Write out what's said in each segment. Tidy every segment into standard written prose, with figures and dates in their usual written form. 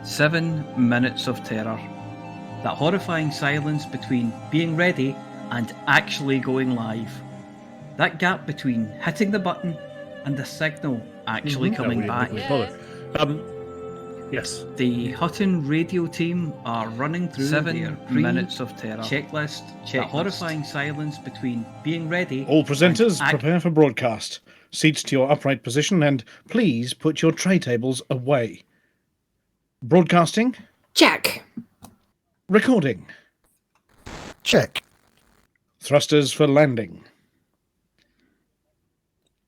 7 minutes of terror. That horrifying silence between being ready and actually going live. That gap between hitting the button and the signal actually coming back. Yes. The Hutton radio team are running through 7 minutes of terror checklist. That horrifying silence between being ready. All presenters, prepare for broadcast. Seats to your upright position, and please put your tray tables away. Broadcasting? Check. Recording? Check. Thrusters for landing?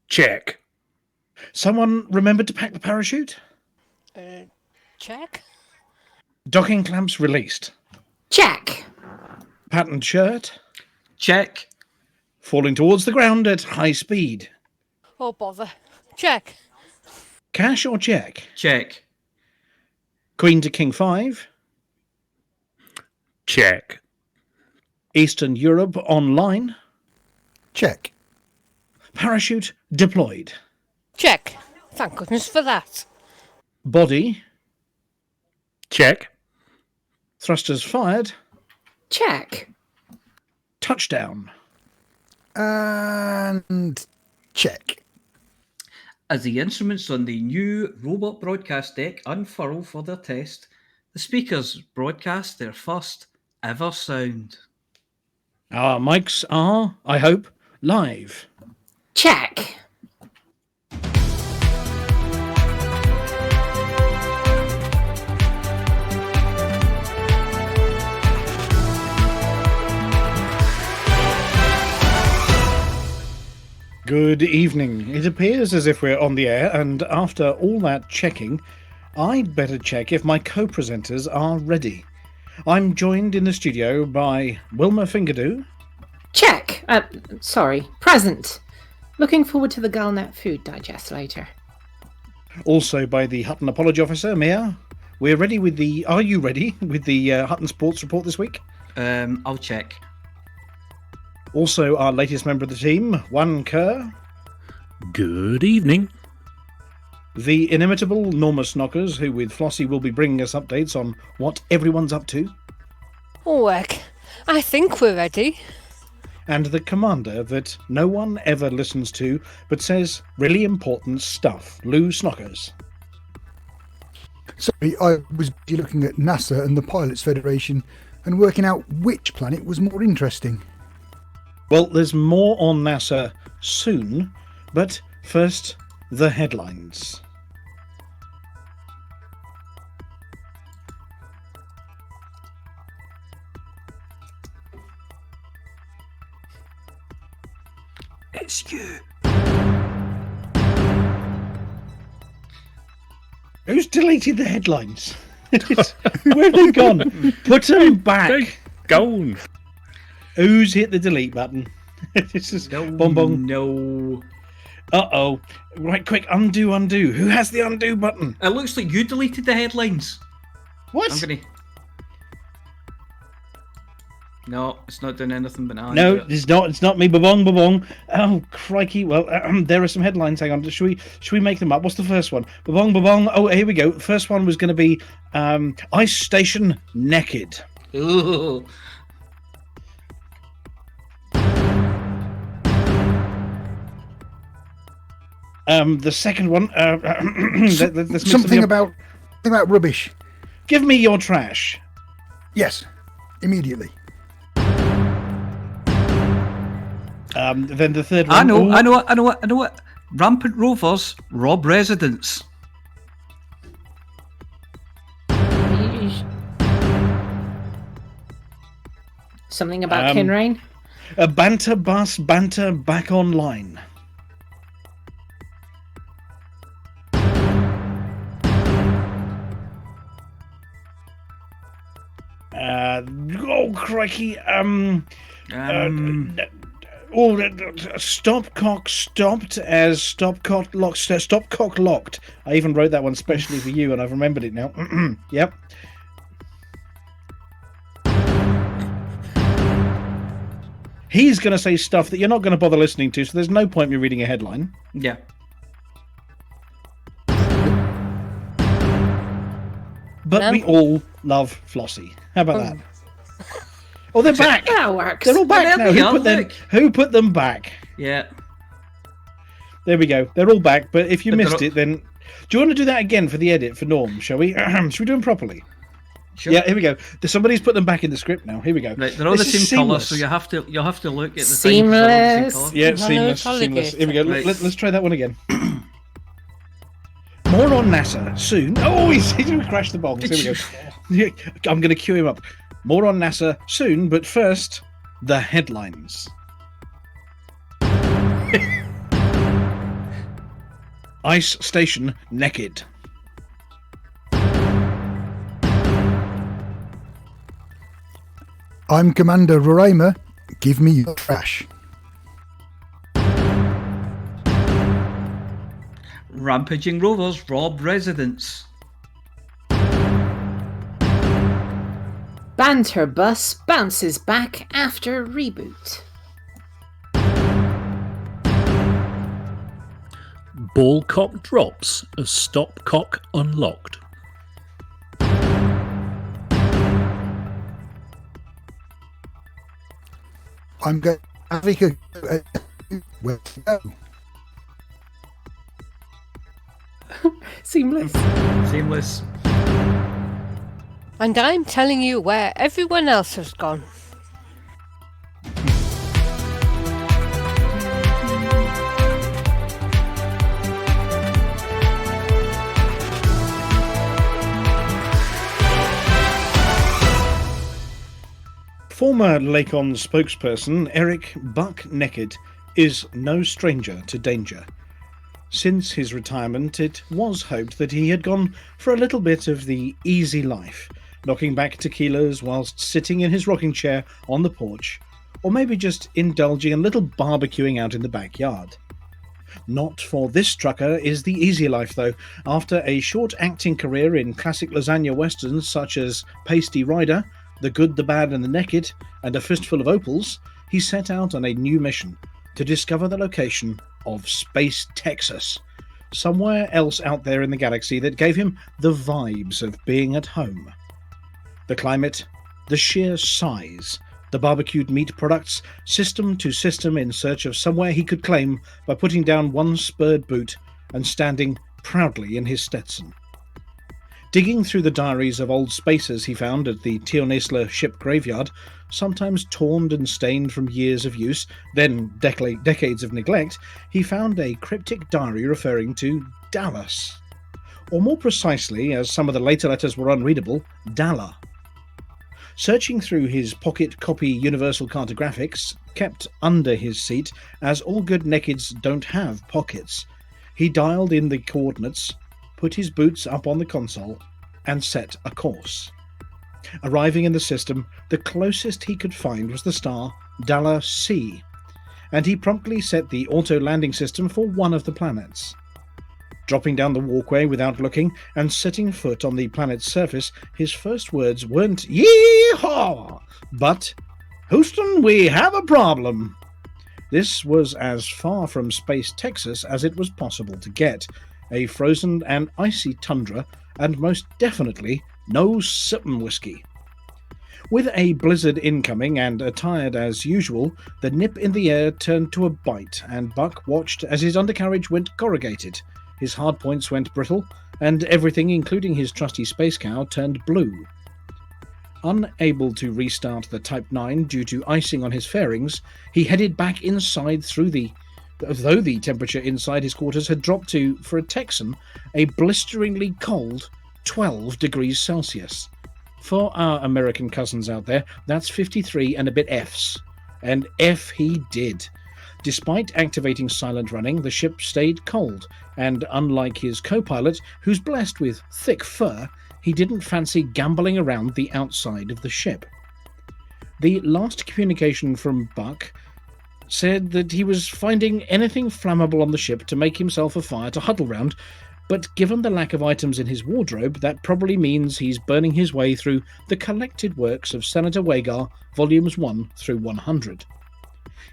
Check. Someone remembered to pack the parachute? Check. Docking clamps released? Check. Patterned shirt? Check. Falling towards the ground at high speed? Oh, bother. Check. Cash or check? Check. Queen to King 5? Check. Eastern Europe online? Check. Parachute deployed? Check. Thank goodness for that. Body? Check. Thrusters fired? Check. Touchdown? And check. As the instruments on the new robot broadcast deck unfurl for their test, the speakers broadcast their first ever sound. Our mics are, I hope, live. Check. Good evening. It appears as if we're on the air, and after all that checking, I'd better check if my co-presenters are ready. I'm joined in the studio by Wilma Fingerdew. Check. Present. Looking forward to the Galnet food digest later. Also by the Hutton Apology Officer, Mia. We're ready with the... Are you ready with the Hutton Sports Report this week? I'll check. Also our latest member of the team, Juan Kerr. Good evening. The inimitable Norma Snockers, who with Flossie will be bringing us updates on what everyone's up to. Oh, heck. I think we're ready. And the commander that no one ever listens to, but says really important stuff, Lou Snockers. Sorry, I was looking at NASA and the Pilots Federation and working out which planet was more interesting. Well, there's more on NASA soon, but first, the headlines. It's you. Who's deleted the headlines? Where have they gone? Put them back. Gone. Who's hit the delete button? This is bong bong. No. Uh-oh. Right, quick, undo. Who has the undo button? It looks like you deleted the headlines. What? I'm gonna... No, it's not doing anything but now. No, it's not me. Ba-bong. Oh, crikey. Well, there are some headlines. Hang on. Should we make them up? What's the first one? Ba-bong. Oh, here we go. The first one was going to be Ice Station Naked. Ooh. The second one... let's Something about rubbish. Give me your trash. Yes, immediately. Then the third one... I know what. Rampant rovers rob residents. Something about Kinrain? A banter bus banter back online. Oh, crikey. Stopcock stopped as stopcock locked. Stopcock locked. I even wrote that one specially for you, and I've remembered it now. Yep. He's going to say stuff that you're not going to bother listening to, so there's no point in me reading a headline. Yeah. back But now. we all love Flossie. How about that? Oh, they're back. That works. They're all back There now. they Who are, put them? look. Who put them back? Yeah. There we go. They're all back. But if you But they're missed all- it, then do you want to do that again for the edit for Norm? Shall we? Should we do them properly? Sure. Yeah. Here we go. Somebody's put them back in the script now. Here we go. Right, they're all the This is same colour, seamless. so you'll have to look at the Seamless. things. Yeah, Hello, seamless. alligator. Seamless. Here we go. Right. Let's try that one again. More on NASA soon. Oh, he's crashed the box. Here we go. I'm going to cue him up. More on NASA soon, but first, the headlines. Ice station naked. I'm Commander Roraima. Give me your trash. Rampaging rovers rob residents. Banter bus bounces back after reboot. Ball cock drops as stop cock unlocked. I'm going to have a go at where to go. Seamless. Seamless. And I'm telling you where everyone else has gone. Former Lakon spokesperson Eric Buck Naked is no stranger to danger. Since his retirement, it was hoped that he had gone for a little bit of the easy life, knocking back tequilas whilst sitting in his rocking chair on the porch, or maybe just indulging in a little barbecuing out in the backyard. Not for this trucker is the easy life, though. After a short acting career in classic lasagna westerns such as Pasty Rider, The Good, the Bad and the Naked, and A Fistful of Opals, he set out on a new mission to discover the location of Space Texas, somewhere else out there in the galaxy that gave him the vibes of being at home. The climate, the sheer size, the barbecued meat products, system to system in search of somewhere he could claim by putting down one spurred boot and standing proudly in his Stetson. Digging through the diaries of old spacers he found at the Tionesla ship graveyard, sometimes torn and stained from years of use, then decades of neglect, he found a cryptic diary referring to Dallas. Or more precisely, as some of the later letters were unreadable, Dalla. Searching through his pocket copy universal cartographics, kept under his seat, as all good nakeds don't have pockets, he dialed in the coordinates, put his boots up on the console, and set a course. Arriving in the system, the closest he could find was the star Dalla C, and he promptly set the auto-landing system for one of the planets. Dropping down the walkway without looking and setting foot on the planet's surface, his first words weren't "Yee-haw!" but "Houston, we have a problem." This was as far from Space Texas as it was possible to get, a frozen and icy tundra, and most definitely no sippin' whiskey. With a blizzard incoming and attired as usual, the nip in the air turned to a bite, and Buck watched as his undercarriage went corrugated, his hardpoints went brittle, and everything, including his trusty space cow, turned blue. Unable to restart the Type 9 due to icing on his fairings, he headed back inside though the temperature inside his quarters had dropped to, for a Texan, a blisteringly cold 12 degrees Celsius. For our American cousins out there, that's 53 and a bit Fs. And F he did. Despite activating silent running, the ship stayed cold, and unlike his co-pilot, who's blessed with thick fur, he didn't fancy gambling around the outside of the ship. The last communication from Buck said that he was finding anything flammable on the ship to make himself a fire to huddle round, but given the lack of items in his wardrobe, that probably means he's burning his way through the collected works of Senator Wagar, volumes 1 through 100.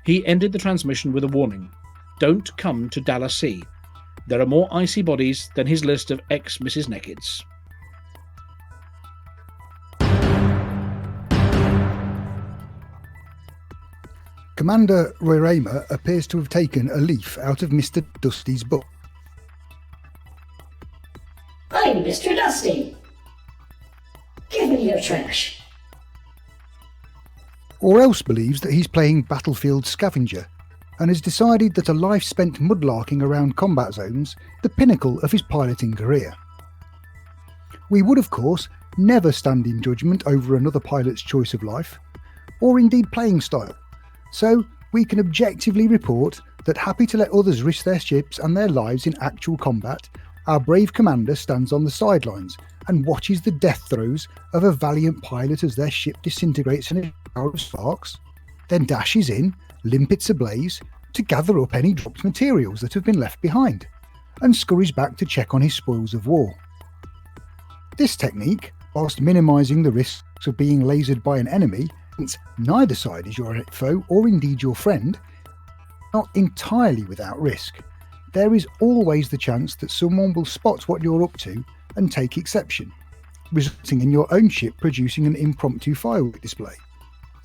He ended the transmission with a warning: don't come to Dallas Sea. There are more icy bodies than his list of ex-Mrs. Nakeds. Commander Roraima appears to have taken a leaf out of Mr. Dusty's book. I'm Mr. Dusty. Give me your trash. Or else believes that he's playing Battlefield Scavenger and has decided that a life spent mudlarking around combat zones the pinnacle of his piloting career. We would, of course, never stand in judgment over another pilot's choice of life, or indeed playing style, so we can objectively report that, happy to let others risk their ships and their lives in actual combat, our brave commander stands on the sidelines and watches the death throes of a valiant pilot as their ship disintegrates in a shower of sparks, then dashes in, limpets ablaze, to gather up any dropped materials that have been left behind, and scurries back to check on his spoils of war. This technique, whilst minimising the risks of being lasered by an enemy, since neither side is your foe or indeed your friend, not entirely without risk. There is always the chance that someone will spot what you're up to and take exception, resulting in your own ship producing an impromptu firework display,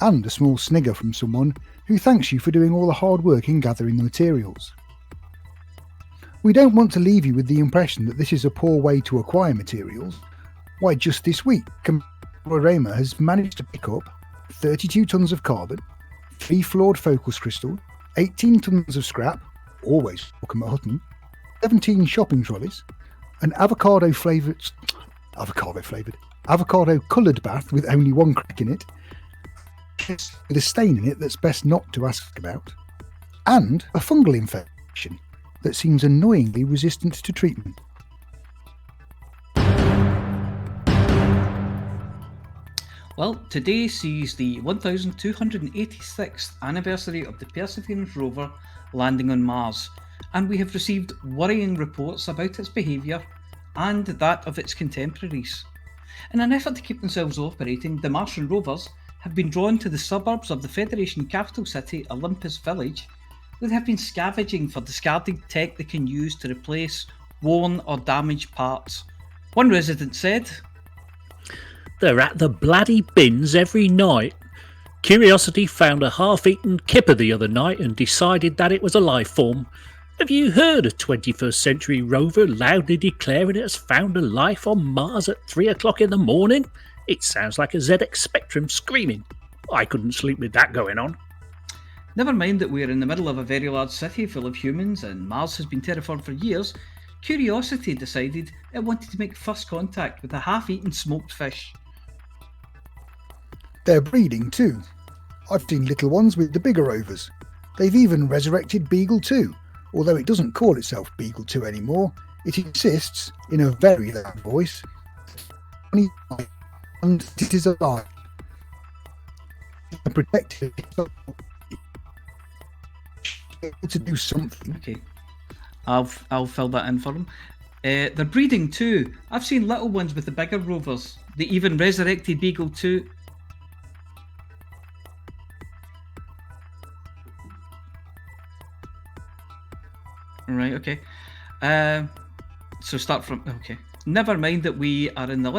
and a small snigger from someone who thanks you for doing all the hard work in gathering the materials. We don't want to leave you with the impression that this is a poor way to acquire materials. Why, just this week, Roraima has managed to pick up 32 tons of carbon, 3 flawed focus crystal, 18 tons of scrap, always welcome at Hutton, 17 shopping trolleys, an avocado coloured bath with only one crack in it, with a stain in it that's best not to ask about, and a fungal infection that seems annoyingly resistant to treatment. Well, today sees the 1286th anniversary of the Perseverance rover landing on Mars, and we have received worrying reports about its behaviour and that of its contemporaries. In an effort to keep themselves operating, the Martian rovers have been drawn to the suburbs of the Federation capital city, Olympus Village, where they have been scavenging for discarded tech they can use to replace worn or damaged parts. One resident said, They're at the bloody bins every night. Curiosity found a half-eaten kipper the other night and decided that it was a life form. Have you heard a 21st century rover loudly declaring it has found a life on Mars at 3 o'clock in the morning? It sounds like a ZX Spectrum screaming. I couldn't sleep with that going on. Never mind that we're in the middle of a very large city full of humans and Mars has been terraformed for years, Curiosity decided it wanted to make first contact with a half-eaten smoked fish. They're breeding too. I've seen little ones with the bigger rovers. They've even resurrected Beagle 2, although it doesn't call itself Beagle 2 anymore. It insists, in a very loud voice, and it is alive. And protected to do something. Okay, I'll fill that in for them. They're breeding too. I've seen little ones with the bigger rovers. They even resurrected Beagle 2. Right, okay. So start from okay. Never mind that we are in the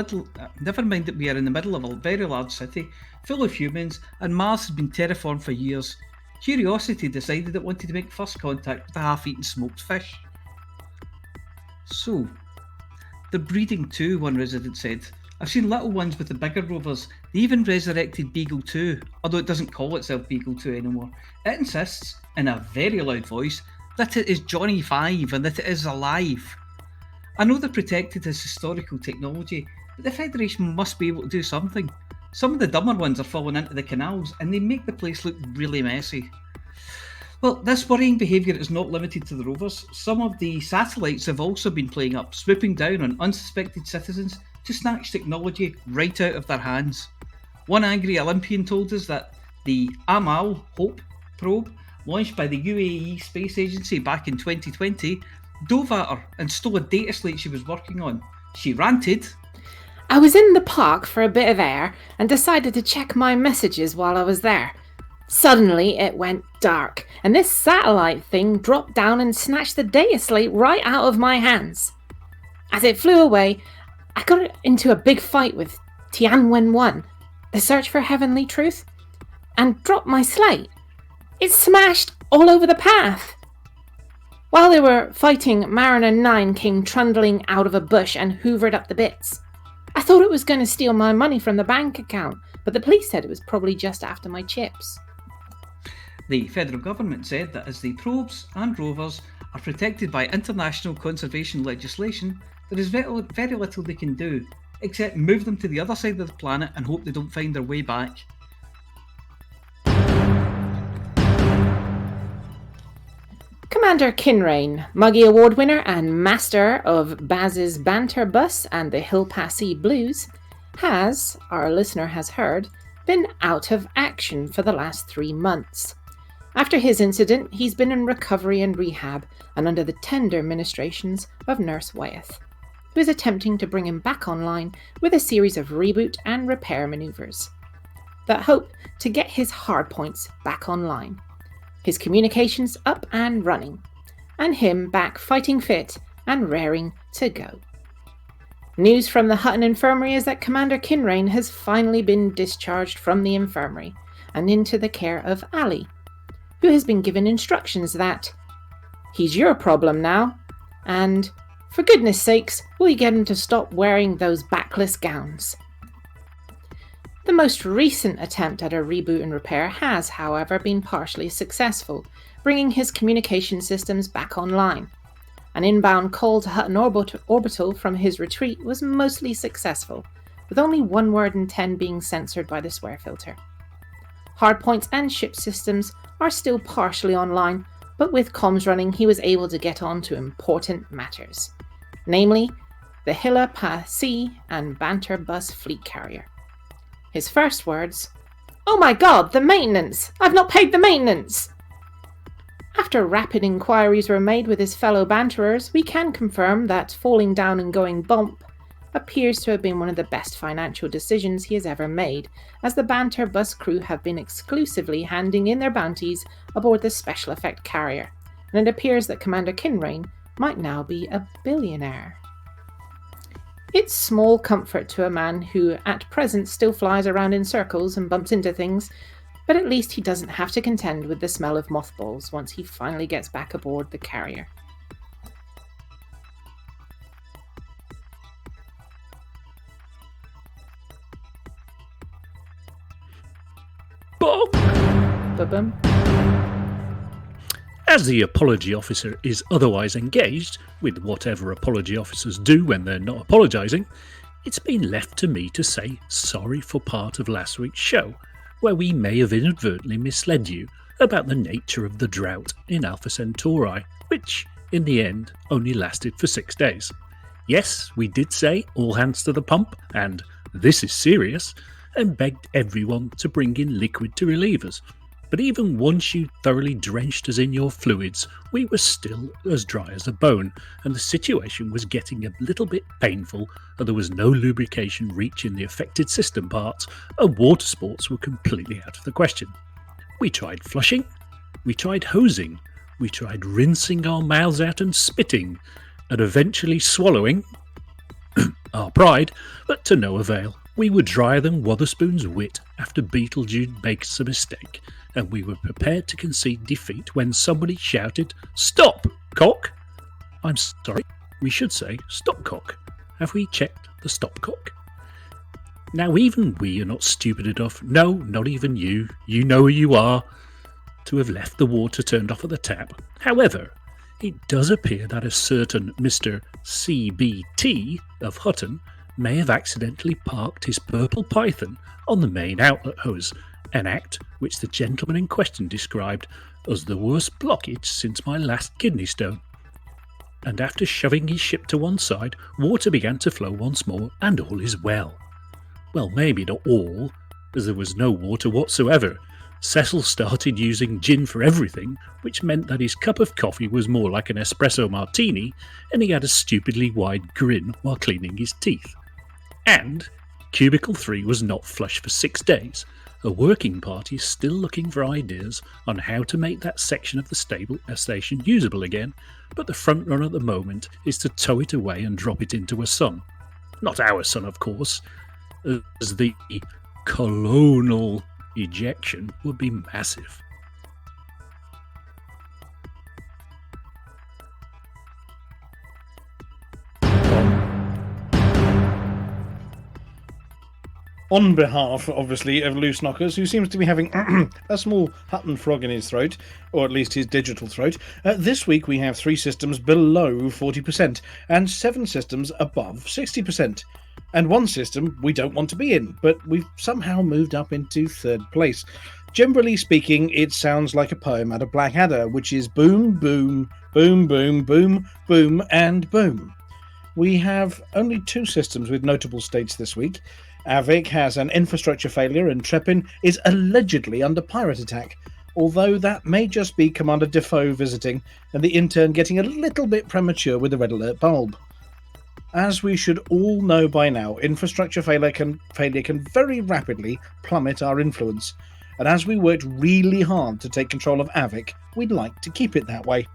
middle of a very large city full of humans, and Mars has been terraformed for years. Curiosity decided it wanted to make first contact with a half-eaten smoked fish. So, they're breeding too, one resident said. I've seen little ones with the bigger rovers. They even resurrected Beagle 2, although it doesn't call itself Beagle 2 anymore. It insists, in a very loud voice, that it is Johnny 5 and that it is alive. I know they're protected as historical technology, but the Federation must be able to do something. Some of the dumber ones are falling into the canals and they make the place look really messy. Well, this worrying behaviour is not limited to the rovers. Some of the satellites have also been playing up, swooping down on unsuspected citizens to snatch technology right out of their hands. One angry Olympian told us that the Amal Hope probe, launched by the UAE Space Agency back in 2020, dove at her and stole a data slate she was working on. She ranted, I was in the park for a bit of air and decided to check my messages while I was there. Suddenly it went dark and this satellite thing dropped down and snatched the data slate right out of my hands. As it flew away, I got into a big fight with Tianwen 1, the search for heavenly truth, and dropped my slate. It smashed all over the path. While they were fighting, Mariner 9 came trundling out of a bush and hoovered up the bits. I thought it was going to steal my money from the bank account, but the police said it was probably just after my chips. The federal government said that as the probes and rovers are protected by international conservation legislation, there is very little they can do, except move them to the other side of the planet and hope they don't find their way back. Commander Kinrain, Muggy Award winner and master of Baz's Banter Bus and the Hill Passy Blues, has, our listener has heard, been out of action for the last 3 months. After his incident, he's been in recovery and rehab and under the tender ministrations of Nurse Wyeth, who is attempting to bring him back online with a series of reboot and repair maneuvers that hope to get his hardpoints back online, his communications up and running, and him back fighting fit and raring to go. News from the Hutton Infirmary is that Commander Kinrain has finally been discharged from the infirmary and into the care of Ali, who has been given instructions that he's your problem now, and for goodness sakes, will you get him to stop wearing those backless gowns? The most recent attempt at a reboot and repair has, however, been partially successful, bringing his communication systems back online. An inbound call to Hutton Orbital from his retreat was mostly successful, with only 1 word in 10 being censored by the swear filter. Hardpoints and ship systems are still partially online, but with comms running he was able to get on to important matters, namely the Hilla Passy and Banter Bus fleet carrier. His first words, "Oh my god, the maintenance! I've not paid the maintenance!" After rapid inquiries were made with his fellow banterers, we can confirm that falling down and going bump appears to have been one of the best financial decisions he has ever made, as the Banter Bus crew have been exclusively handing in their bounties aboard the special effect carrier, and it appears that Commander Kinrain might now be a billionaire. It's small comfort to a man who at present still flies around in circles and bumps into things, but at least he doesn't have to contend with the smell of mothballs once he finally gets back aboard the carrier. Ba-bum. As the apology officer is otherwise engaged with whatever apology officers do when they're not apologising, it's been left to me to say sorry for part of last week's show, where we may have inadvertently misled you about the nature of the drought in Alpha Centauri, which, in the end, only lasted for 6 days. Yes, we did say all hands to the pump, and this is serious, and begged everyone to bring in liquid to relieve us. But even once you thoroughly drenched us in your fluids, we were still as dry as a bone, and the situation was getting a little bit painful, and there was no lubrication reaching the affected system parts, and water sports were completely out of the question. We tried flushing, we tried hosing, we tried rinsing our mouths out and spitting, and eventually swallowing our pride, but to no avail. We were drier than Wotherspoon's wit after Beetlejuice makes a mistake, and we were prepared to concede defeat when somebody shouted, "Stop, cock!" I'm sorry, we should say, "Stop, cock." Have we checked the stopcock? Now even we are not stupid enough, no, not even you know who you are, to have left the water turned off at the tap. However, it does appear that a certain Mr. CBT of Hutton may have accidentally parked his purple python on the main outlet hose, an act which the gentleman in question described as the worst blockage since my last kidney stone. And after shoving his ship to one side, water began to flow once more, and all is well. Well, maybe not all, as there was no water whatsoever. Cecil started using gin for everything, which meant that his cup of coffee was more like an espresso martini, and he had a stupidly wide grin while cleaning his teeth. And Cubicle 3 was not flush for 6 days. A working party is still looking for ideas on how to make that section of the station usable again, but the front run at the moment is to tow it away and drop it into a sun. Not our sun, of course, as the colonal ejection would be massive. On behalf, obviously, of Loose Knockers, who seems to be having a small Hutton frog in his throat, or at least his digital throat, this week we have 3 systems below 40% and 7 systems above 60%. And 1 system we don't want to be in, but we've somehow moved up into 3rd place. Generally speaking, it sounds like a poem out of Blackadder, which is boom, boom, boom, boom, boom, boom, and boom. We have only 2 systems with notable states this week. Avik has an infrastructure failure and Trepin is allegedly under pirate attack, although that may just be Commander Defoe visiting and the intern getting a little bit premature with the red alert bulb. As we should all know by now, infrastructure failure can very rapidly plummet our influence, and as we worked really hard to take control of Avik, we'd like to keep it that way.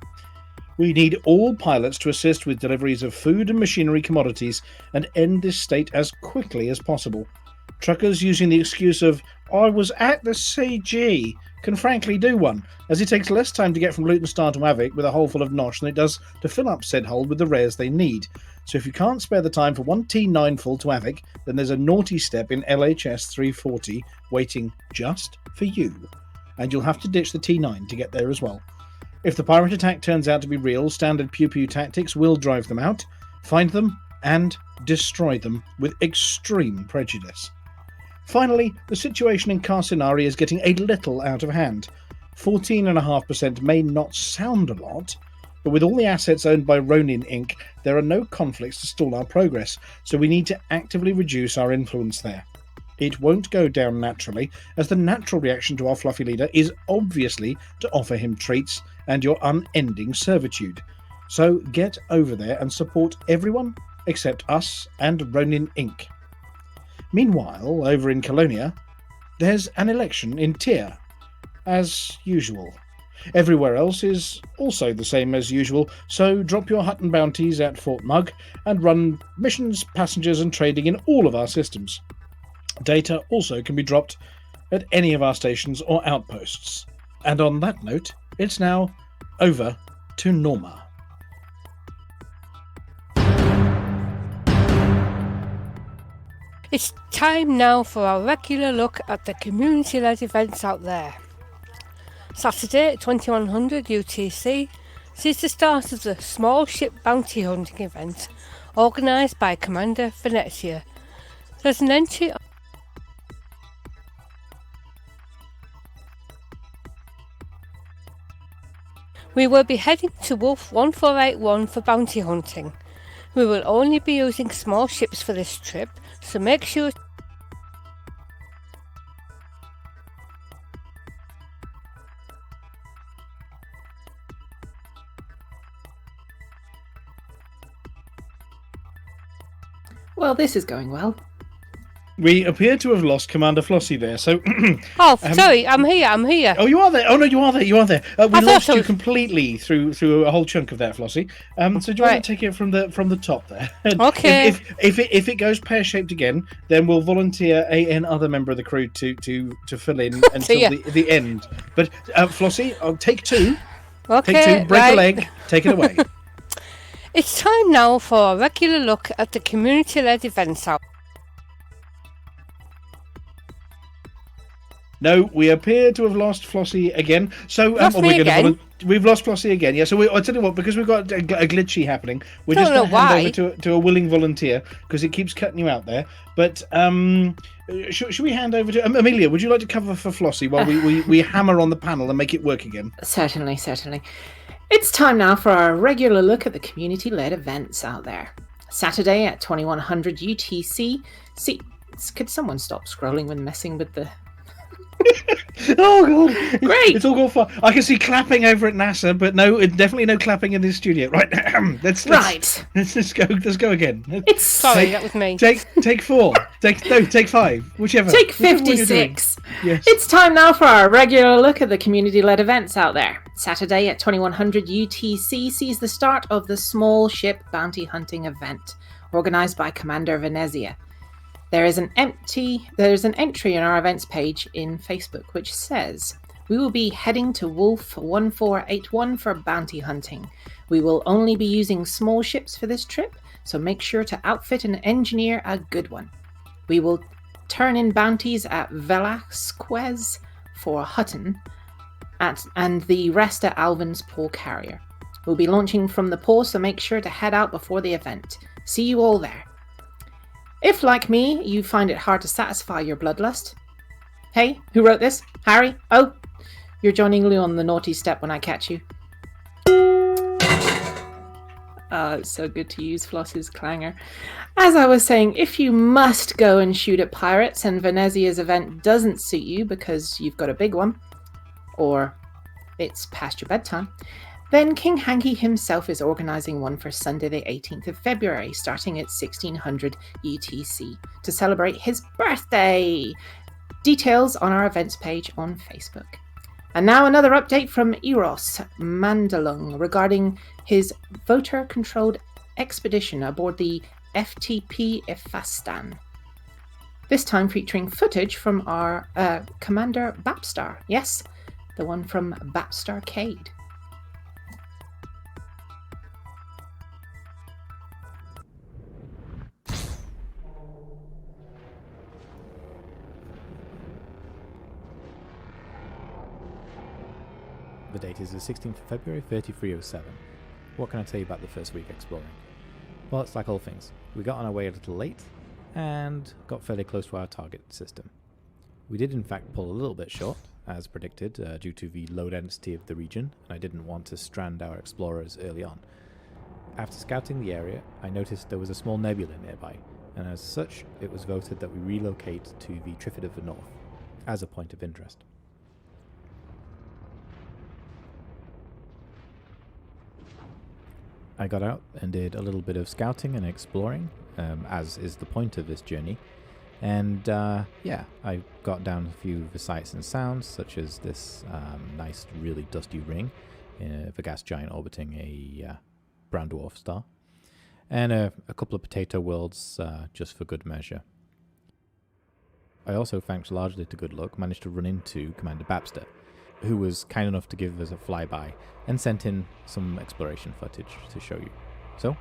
We need all pilots to assist with deliveries of food and machinery commodities and end this state as quickly as possible. Truckers using the excuse of, I was at the CG, can frankly do one, as it takes less time to get from Luton Star to Avik with a hole full of nosh than it does to fill up said hole with the rares they need. So if you can't spare the time for 1 T9 full to Avik, then there's a naughty step in LHS 340 waiting just for you. And you'll have to ditch the T9 to get there as well. If the pirate attack turns out to be real, standard pew-pew tactics will drive them out, find them, and destroy them with extreme prejudice. Finally, the situation in Carcinari is getting a little out of hand. 14.5% may not sound a lot, but with all the assets owned by Ronin Inc., there are no conflicts to stall our progress, so we need to actively reduce our influence there. It won't go down naturally, as the natural reaction to our fluffy leader is obviously to offer him treats and your unending servitude. So get over there and support everyone except us and Ronin Inc. Meanwhile, over in Colonia, there's an election in Tyr, as usual. Everywhere else is also the same as usual, so drop your Hutton bounties at Fort Mug and run missions, passengers and trading in all of our systems. Data also can be dropped at any of our stations or outposts. And on that note, it's now over to Norma. It's time now for our regular look at the community-led events out there. Saturday at 2100 UTC sees the start of the Small Ship Bounty Hunting event, organised by Commander Venezia. There's an entry. We will be heading to Wolf 1481 for bounty hunting. We will only be using small ships for this trip, so make sure Well, this is going well. We appear to have lost Commander Flossie there, so... sorry, I'm here. Oh, you are there. Oh, no, you are there. We lost so. you completely through a whole chunk of that, Flossie. So do you want to take it from the top there? Okay. If it goes pear-shaped again, then we'll volunteer another member of the crew to fill in until the end. But Flossie, I'll take 2. Okay, take 2, break a leg, take it away. It's time now for a regular look at the community-led events out. No, we appear to have lost Flossie again. So we've lost Flossie again. Yeah. So I'll tell you what, because we've got a glitchy happening, we're just going to hand over to a willing volunteer because it keeps cutting you out there. But should we hand over to Amelia? Would you like to cover for Flossie while we hammer on the panel and make it work again? Certainly. It's time now for our regular look at the community-led events out there. Saturday at 2100 UTC. See, could someone stop scrolling when messing with the... Oh god! Great! It's all gone far. I can see clapping over at NASA, but definitely no clapping in this studio. Right? Let's go. Let's go again. That was me. Take 4. Take 5. Whichever. Take 56. Yes. It's time now for our regular look at the community-led events out there. Saturday at 2100 UTC sees the start of the Small Ship Bounty Hunting event, organised by Commander Venezia. There is an entry in our events page in Facebook which says, "We will be heading to Wolf 1481 for bounty hunting. We will only be using small ships for this trip, so make sure to outfit and engineer a good one. We will turn in bounties at Velasquez for Hutton, and the rest at Alvin's Pole Carrier. We'll be launching from the pole, so make sure to head out before the event. See you all there. If, like me, you find it hard to satisfy your bloodlust. Hey, who wrote this? Harry? Oh, you're joining Lou on the naughty step when I catch you. It's so good to use Floss's clanger. As I was saying, if you must go and shoot at pirates and Venezia's event doesn't suit you because you've got a big one, or it's past your bedtime, then King Hanky himself is organising one for Sunday the 18th of February, starting at 1600 UTC, to celebrate his birthday. Details on our events page on Facebook. And now another update from Eros Mandalung regarding his voter-controlled expedition aboard the FTP Ifastan. This time featuring footage from our Commander Bapstar. Yes, the one from Bapstarcade. The date is the 16th of February, 3307. What can I tell you about the first week exploring? Well, it's like all things. We got on our way a little late, and got fairly close to our target system. We did in fact pull a little bit short, as predicted, due to the low density of the region, and I didn't want to strand our explorers early on. After scouting the area, I noticed there was a small nebula nearby, and as such, it was voted that we relocate to the Triffid of the North, as a point of interest. I got out and did a little bit of scouting and exploring, as is the point of this journey. And yeah, I got down a few of the sights and sounds, such as this nice, really dusty ring of a gas giant orbiting a brown dwarf star, and a couple of potato worlds just for good measure. I also, thanks largely to good luck, managed to run into Commander Bapster, who was kind enough to give us a flyby and sent in some exploration footage to show you. So,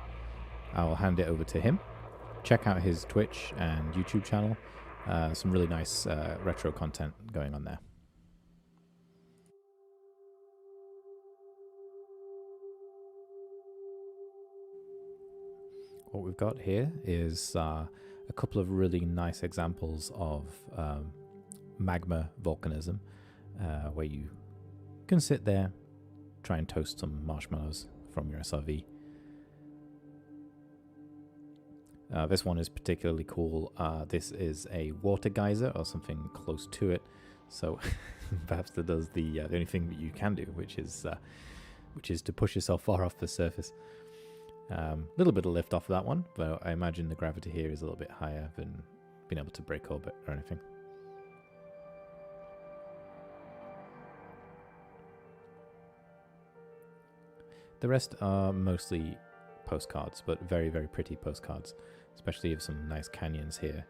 I'll hand it over to him. Check out his Twitch and YouTube channel. Some really nice retro content going on there. What we've got here is a couple of really nice examples of magma volcanism, where you can sit there, try and toast some marshmallows from your SRV. This one is particularly cool. This is a water geyser or something close to it. So perhaps that does the only thing that you can do, which is to push yourself far off the surface. Little bit of lift off of that one, but I imagine the gravity here is a little bit higher than being able to break orbit or anything. The rest are mostly postcards, but very, very pretty postcards, especially of some nice canyons here.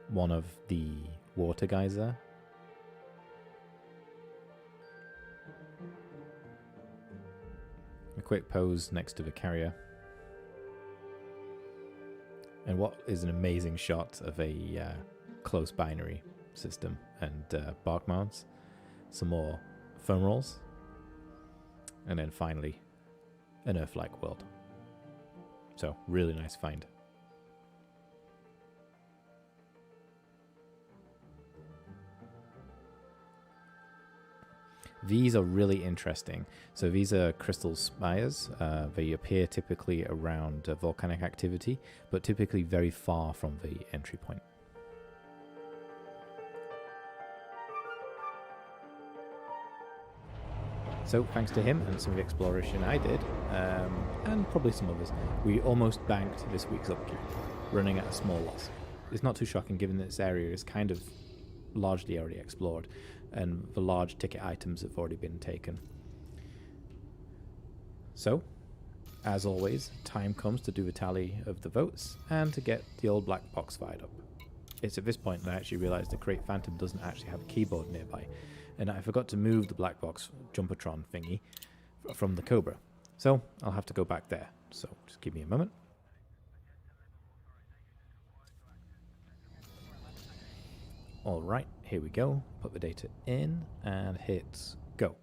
One of the water geyser. A quick pose next to the carrier. And what is an amazing shot of a close binary system and bark mounts. Some more foam rolls. And then finally, an Earth-like world. So, really nice find. These are really interesting. So these are crystal spires. They appear typically around volcanic activity, but typically very far from the entry point. So thanks to him and some of the exploration I did, and probably some others, we almost banked this week's upkeep, running at a small loss. It's not too shocking given that this area is kind of largely already explored, and the large ticket items have already been taken. So, as always, time comes to do the tally of the votes and to get the old black box fired up. It's at this point that I actually realised the Crate Phantom doesn't actually have a keyboard nearby, and I forgot to move the black box Jumpertron thingy from the Cobra. So, I'll have to go back there. So, just give me a moment. All right, here we go. Put the data in and hit go.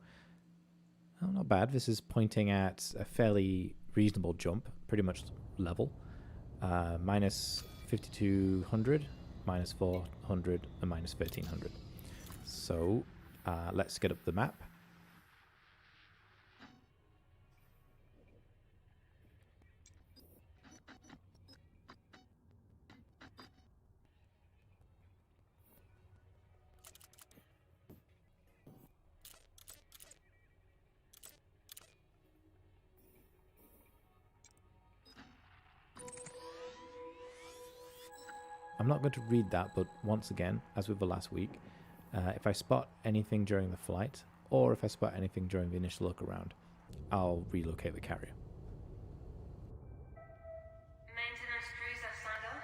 Oh, not bad. This is pointing at a fairly reasonable jump, pretty much level. Minus 5200, minus 400, and minus 1300. So let's get up the map. I'm not going to read that, but once again, as with the last week, if I spot anything during the flight, or if I spot anything during the initial look around, I'll relocate the carrier. Maintenance crews have signed off.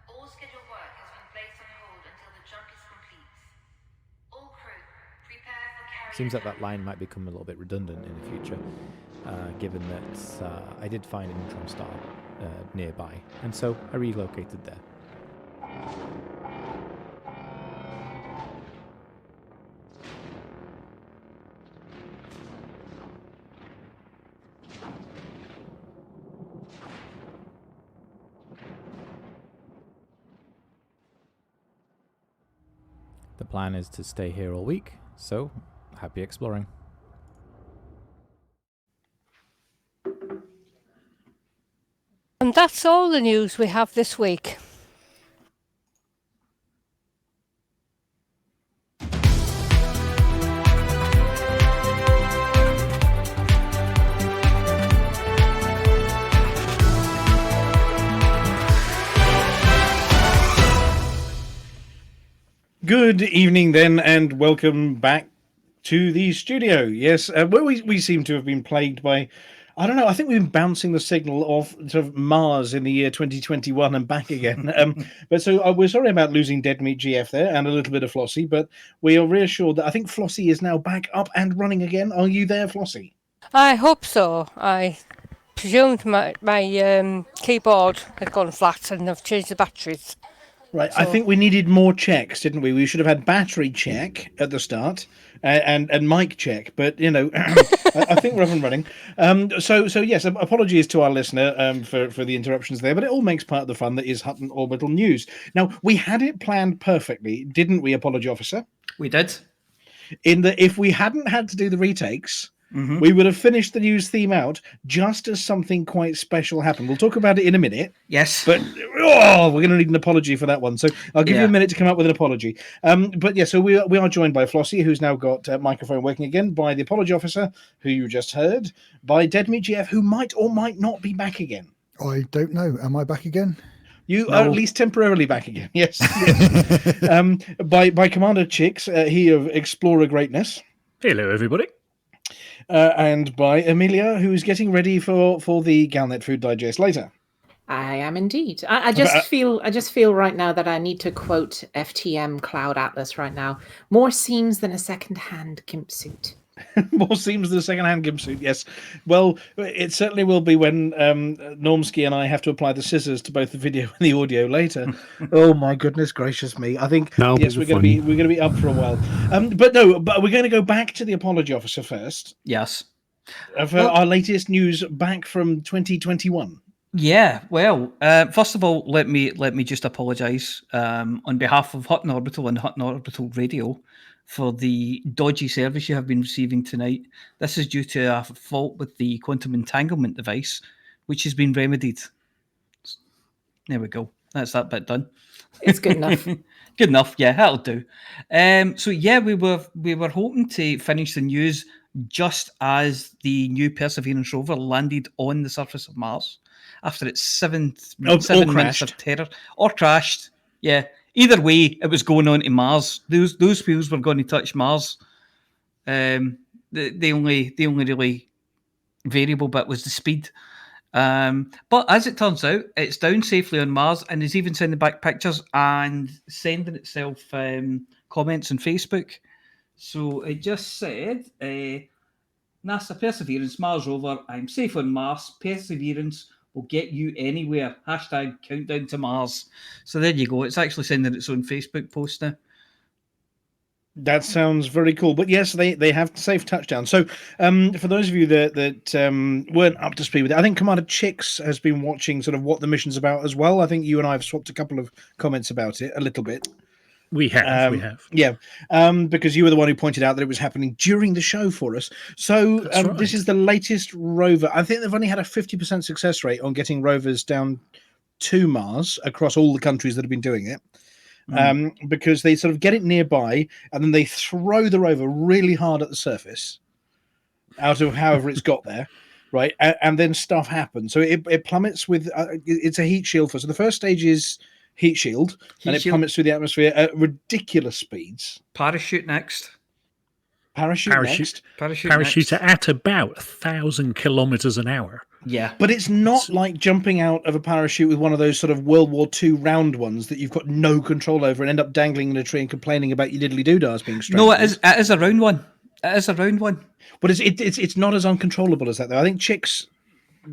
All scheduled work has been placed on hold until the jump is complete. All crew, prepare for carrier. Seems like that line might become a little bit redundant in the future, given that I did find a neutron star nearby, and so I relocated there. The plan is to stay here all week, so happy exploring. And that's all the news we have this week. Good evening then, and welcome back to the studio. Yes, where we seem to have been plagued by, I don't know, I think we've been bouncing the signal off sort of Mars in the year 2021 and back again. But so we're sorry about losing Dead Meat GF there and a little bit of Flossie, but we are reassured that I think Flossie is now back up and running again. Are you there, Flossie? I hope so. I presumed my keyboard had gone flat and I've changed the batteries. Right, I think we needed more checks, didn't we? We should have had battery check at the start and mic check, but you know, I think we're up and running. So yes, apologies to our listener for the interruptions there, but it all makes part of the fun that is Hutton Orbital News. Now, we had it planned perfectly, didn't we, Apology Officer? We did. In that, if we hadn't had to do the retakes, we would have finished the news theme out just as something quite special happened. We'll talk about it in a minute. Yes. But we're going to need an apology for that one. So I'll give you a minute to come up with an apology. But yeah, so we are joined by Flossie, who's now got microphone working again, by the Apology Officer, who you just heard, by Dead Meat GF, who might or might not be back again. I don't know. Am I back again? You are at least temporarily back again. Yes. By Commander Chicks, he of Explorer Greatness. Hello, everybody. And by Amelia, who's getting ready for the Galnet Food Digest later. I am indeed. I just feel right now that I need to quote FTM Cloud Atlas right now. More seams than a second-hand gimp suit. More seams than a second-hand gimp suit, yes. Well, it certainly will be when Normsky and I have to apply the scissors to both the video and the audio later. Oh my goodness gracious me! I think yes, we're going to be up for a while. But we're going to go back to the Apology Officer first. Yes. For our latest news back from 2021. Yeah, well, first of all, let me just apologise on behalf of Hutton Orbital and Hutton Orbital Radio for the dodgy service you have been receiving tonight. This is due to a fault with the quantum entanglement device, which has been remedied. There we go. That's that bit done. It's good enough. Good enough. Yeah, that'll do. So yeah, we were hoping to finish the news just as the new Perseverance rover landed on the surface of Mars after its seven minutes of terror, or crashed. Yeah. Either way, it was going on to Mars. Those wheels were going to touch Mars. The only really variable bit was the speed. But as it turns out, it's down safely on Mars and is even sending back pictures and sending itself comments on Facebook. So it just said, NASA Perseverance Mars rover, I'm safe on Mars. Perseverance will get you anywhere. # countdown to Mars. So there you go. It's actually sending its own Facebook post now. That sounds very cool. But yes, they have safe touchdown. So for those of you that weren't up to speed with it, I think Commander Chicks has been watching sort of what the mission's about as well. I think you and I have swapped a couple of comments about it a little bit. We have. Yeah, because you were the one who pointed out that it was happening during the show for us. So Right. This is the latest rover. I think they've only had a 50% success rate on getting rovers down to Mars across all the countries that have been doing it. Because they sort of get it nearby and then they throw the rover really hard at the surface out of however it's got there, right? And then stuff happens. So it plummets with it's a heat shield first. So the first stage is heat shield, and it plummets through the atmosphere at ridiculous speeds. Parachute next. Parachute next. Parachute at about 1,000 kilometers an hour. Yeah. But it's not like jumping out of a parachute with one of those sort of World War II round ones that you've got no control over and end up dangling in a tree and complaining about your diddly doodahs being strangled. No, it is a round one. It is a round one. But it's not as uncontrollable as that, though. I think Chicks,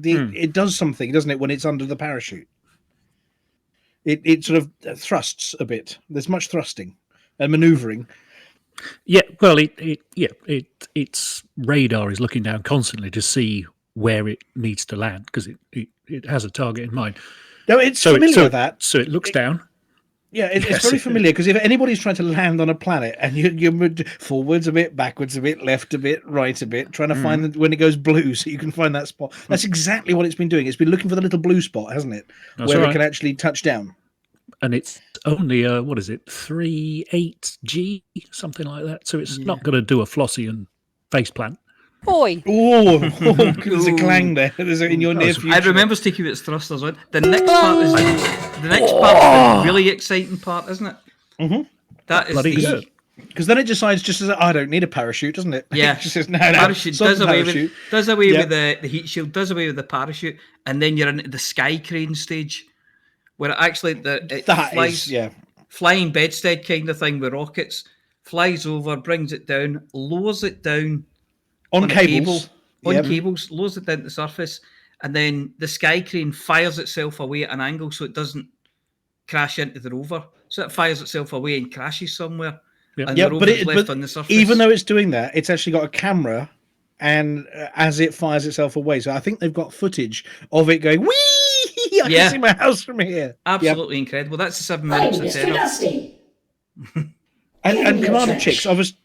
it does something, doesn't it, when it's under the parachute? It sort of thrusts a bit. There's much thrusting and manoeuvring. Yeah, well, its radar is looking down constantly to see where it needs to land because it has a target in mind. No, it's familiar with that. So it looks down. Yeah, it's very familiar because if anybody's trying to land on a planet and you're forwards a bit, backwards a bit, left a bit, right a bit, trying to find when it goes blue so you can find that spot. That's exactly what it's been doing. It's been looking for the little blue spot, hasn't it? That's where right. it can actually touch down. And it's only, 3.8G, something like that. So it's not going to do a flossy and faceplant. Boy. Oh, there's a clang there. There's in your near future. I remember taking its thrusters on. The next part is the really exciting part, isn't it? Mm-hmm. That is Bloody good. Because then it decides just as I don't need a parachute, doesn't it? Yeah. It just says, no, Parachute does away parachute. with the heat shield, does away with the parachute, and then you're into the sky crane stage, where it actually it flies, flying bedstead kind of thing with rockets, flies over, brings it down, lowers it down on cables, cables, lowers it down to the surface, and then the sky crane fires itself away at an angle so it doesn't crash into the rover. So it fires itself away and crashes somewhere. Yep. And the rover's left on the surface. Even though it's doing that, it's actually got a camera, and as it fires itself away, so I think they've got footage of it going, whee! I can see my house from here. Absolutely incredible. That's the 7 minutes of Mr. terror. Dusty. And Commander Chicks, obviously.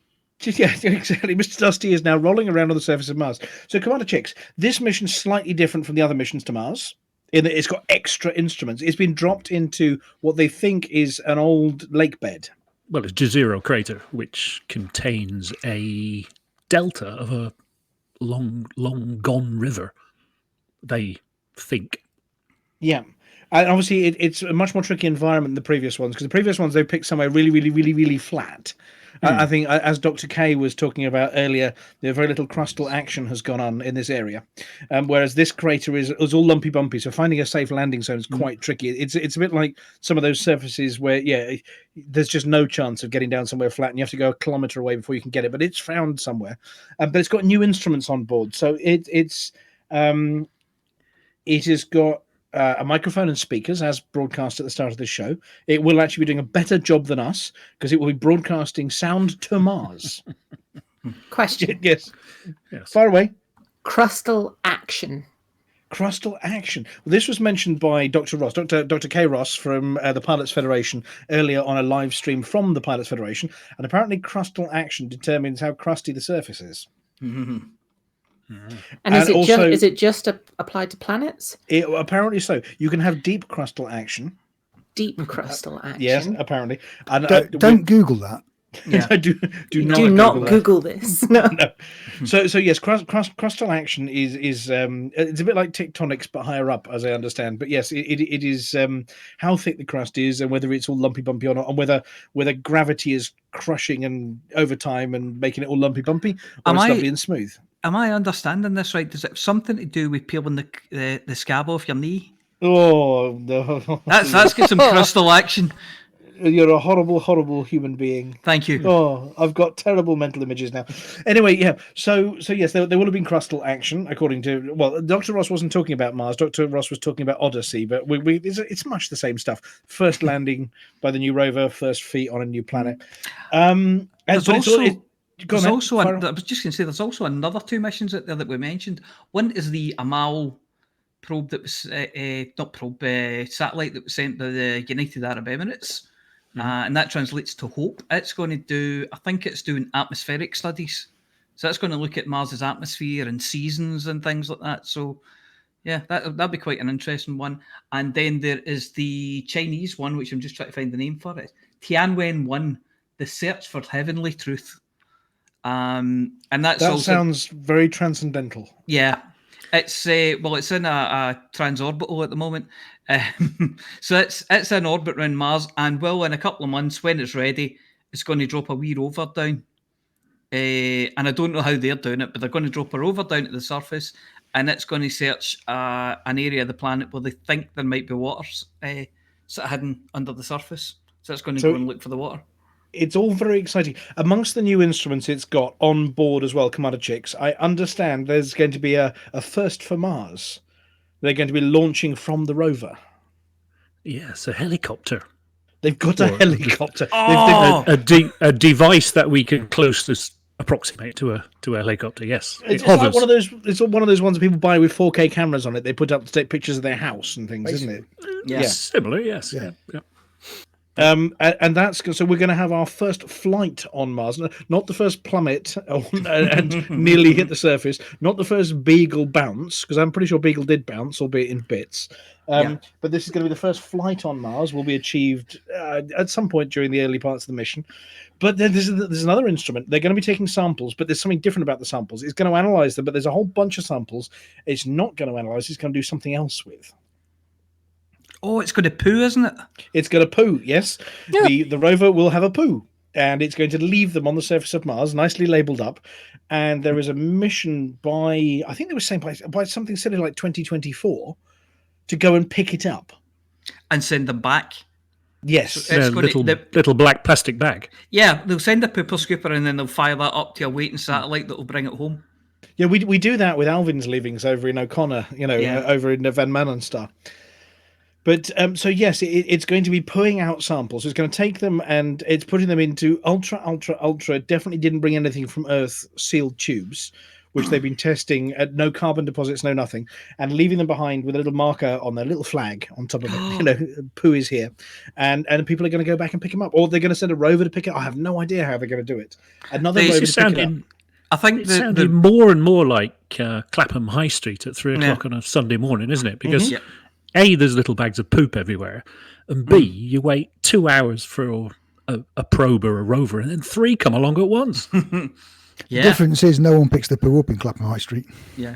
Yeah, exactly. Mr. Dusty is now rolling around on the surface of Mars. So, Commander Chicks, this mission's slightly different from the other missions to Mars in that it's got extra instruments. It's been dropped into what they think is an old lake bed. Well, it's Jezero crater, which contains a delta of a long gone river, they think. Yeah. And obviously, it's a much more tricky environment than the previous ones, because the previous ones, they picked somewhere really, really, really, really flat. I think, as Dr. K was talking about earlier, very little crustal action has gone on in this area, whereas this crater is all lumpy bumpy. So finding a safe landing zone is quite tricky. It's a bit like some of those surfaces where, there's just no chance of getting down somewhere flat, and you have to go a kilometre away before you can get it. But it's found somewhere, but it's got new instruments on board, so it has got a microphone and speakers, as broadcast at the start of this show. It will actually be doing a better job than us because it will be broadcasting sound to Mars. Question. Yes. Far away. Crustal action. Crustal action. Well, this was mentioned by Dr. Ross, Dr. K. Ross from the Pilots Federation earlier on a live stream from the Pilots Federation, and apparently crustal action determines how crusty the surface is. Mm-hmm. And is it just applied to planets? Apparently so. You can have deep crustal action. Deep crustal action. Yes, apparently. And, don't Google that. Yeah. do not Google this. No. So yes, crustal action is it's a bit like tectonics but higher up, as I understand. But yes, it is how thick the crust is and whether it's all lumpy bumpy or not, and whether gravity is crushing and over time and making it all lumpy bumpy, or it's lovely and smooth. Am I understanding this right? Does it have something to do with peeling the scab off your knee? Oh no, That's got some crustal action. You're a horrible, horrible human being. Thank you. Oh, I've got terrible mental images now. Anyway, yeah. So yes, there will have been crustal action, according to. Well, Dr. Ross wasn't talking about Mars. Dr. Ross was talking about Odyssey, but it's much the same stuff. First landing by the new rover, first feet on a new planet. I was just going to say, there's also another 2 missions out there that we mentioned. One is the Amal probe that was satellite that was sent by the United Arab Emirates, and that translates to Hope. It's going to do, I think it's doing atmospheric studies, so that's going to look at Mars's atmosphere and seasons and things like that. So yeah, that'd be quite an interesting one. And then there is the Chinese one, which I'm just trying to find the name for it. Tianwen-1, the search for heavenly truth. And that sounds very transcendental. Yeah. It's it's in a transorbital at the moment, so it's in orbit around Mars, and in a couple of months, when it's ready, it's going to drop a wee rover down. And I don't know how they're doing it, but they're going to drop a rover down to the surface, and it's going to search an area of the planet where they think there might be water sort of hidden under the surface. So it's going to go and look for the water. It's all very exciting. Amongst the new instruments it's got on board as well, Commander Chicks, I understand there's going to be a first for Mars. They're going to be launching from the rover. Yes, a helicopter. They've got a helicopter. Oh! A device that we can closely approximate to a helicopter. Yes, it's like one of those. It's one of those ones that people buy with 4K cameras on it. They put up to take pictures of their house and things, isn't it? Yeah, similar. Yes. Yeah. And that's so we're going to have our first flight on Mars, not the first plummet and nearly hit the surface, not the first Beagle bounce, because I'm pretty sure Beagle did bounce, albeit in bits. But this is going to be the first flight on Mars, will be achieved at some point during the early parts of the mission. But then there's another instrument. They're going to be taking samples, but there's something different about the samples. It's going to analyze them, but there's a whole bunch of samples it's not going to analyze. It's going to do something else with. Oh, it's going to poo, isn't it? It's going to poo, yes. Yeah. The rover will have a poo, and it's going to leave them on the surface of Mars, nicely labelled up. And there is a mission by, I think they were saying by something silly like 2024, to go and pick it up. And send them back. Yes. So it's little black plastic bag. Yeah, they'll send a pooper scooper and then they'll fire that up to a waiting satellite that will bring it home. Yeah, we do that with Alvin's leavings over in O'Connor, over in Van Manen Star. But so yes, it's going to be pulling out samples. It's going to take them and it's putting them into ultra. Definitely didn't bring anything from Earth sealed tubes, which they've been testing at no carbon deposits, no nothing, and leaving them behind with a little marker on their little flag on top of it. Poo is here, and people are going to go back and pick them up, or they're going to send a rover to pick it. I have no idea how they're going to do it. Another rover to pick it up. I think it's sounding more and more like Clapham High Street at 3:00 on a Sunday morning, isn't it? Because A, there's little bags of poop everywhere, and B, you wait 2 hours for a probe or a rover, and then 3 come along at once. The difference is no one picks the poo up in Clapham High Street. Yeah.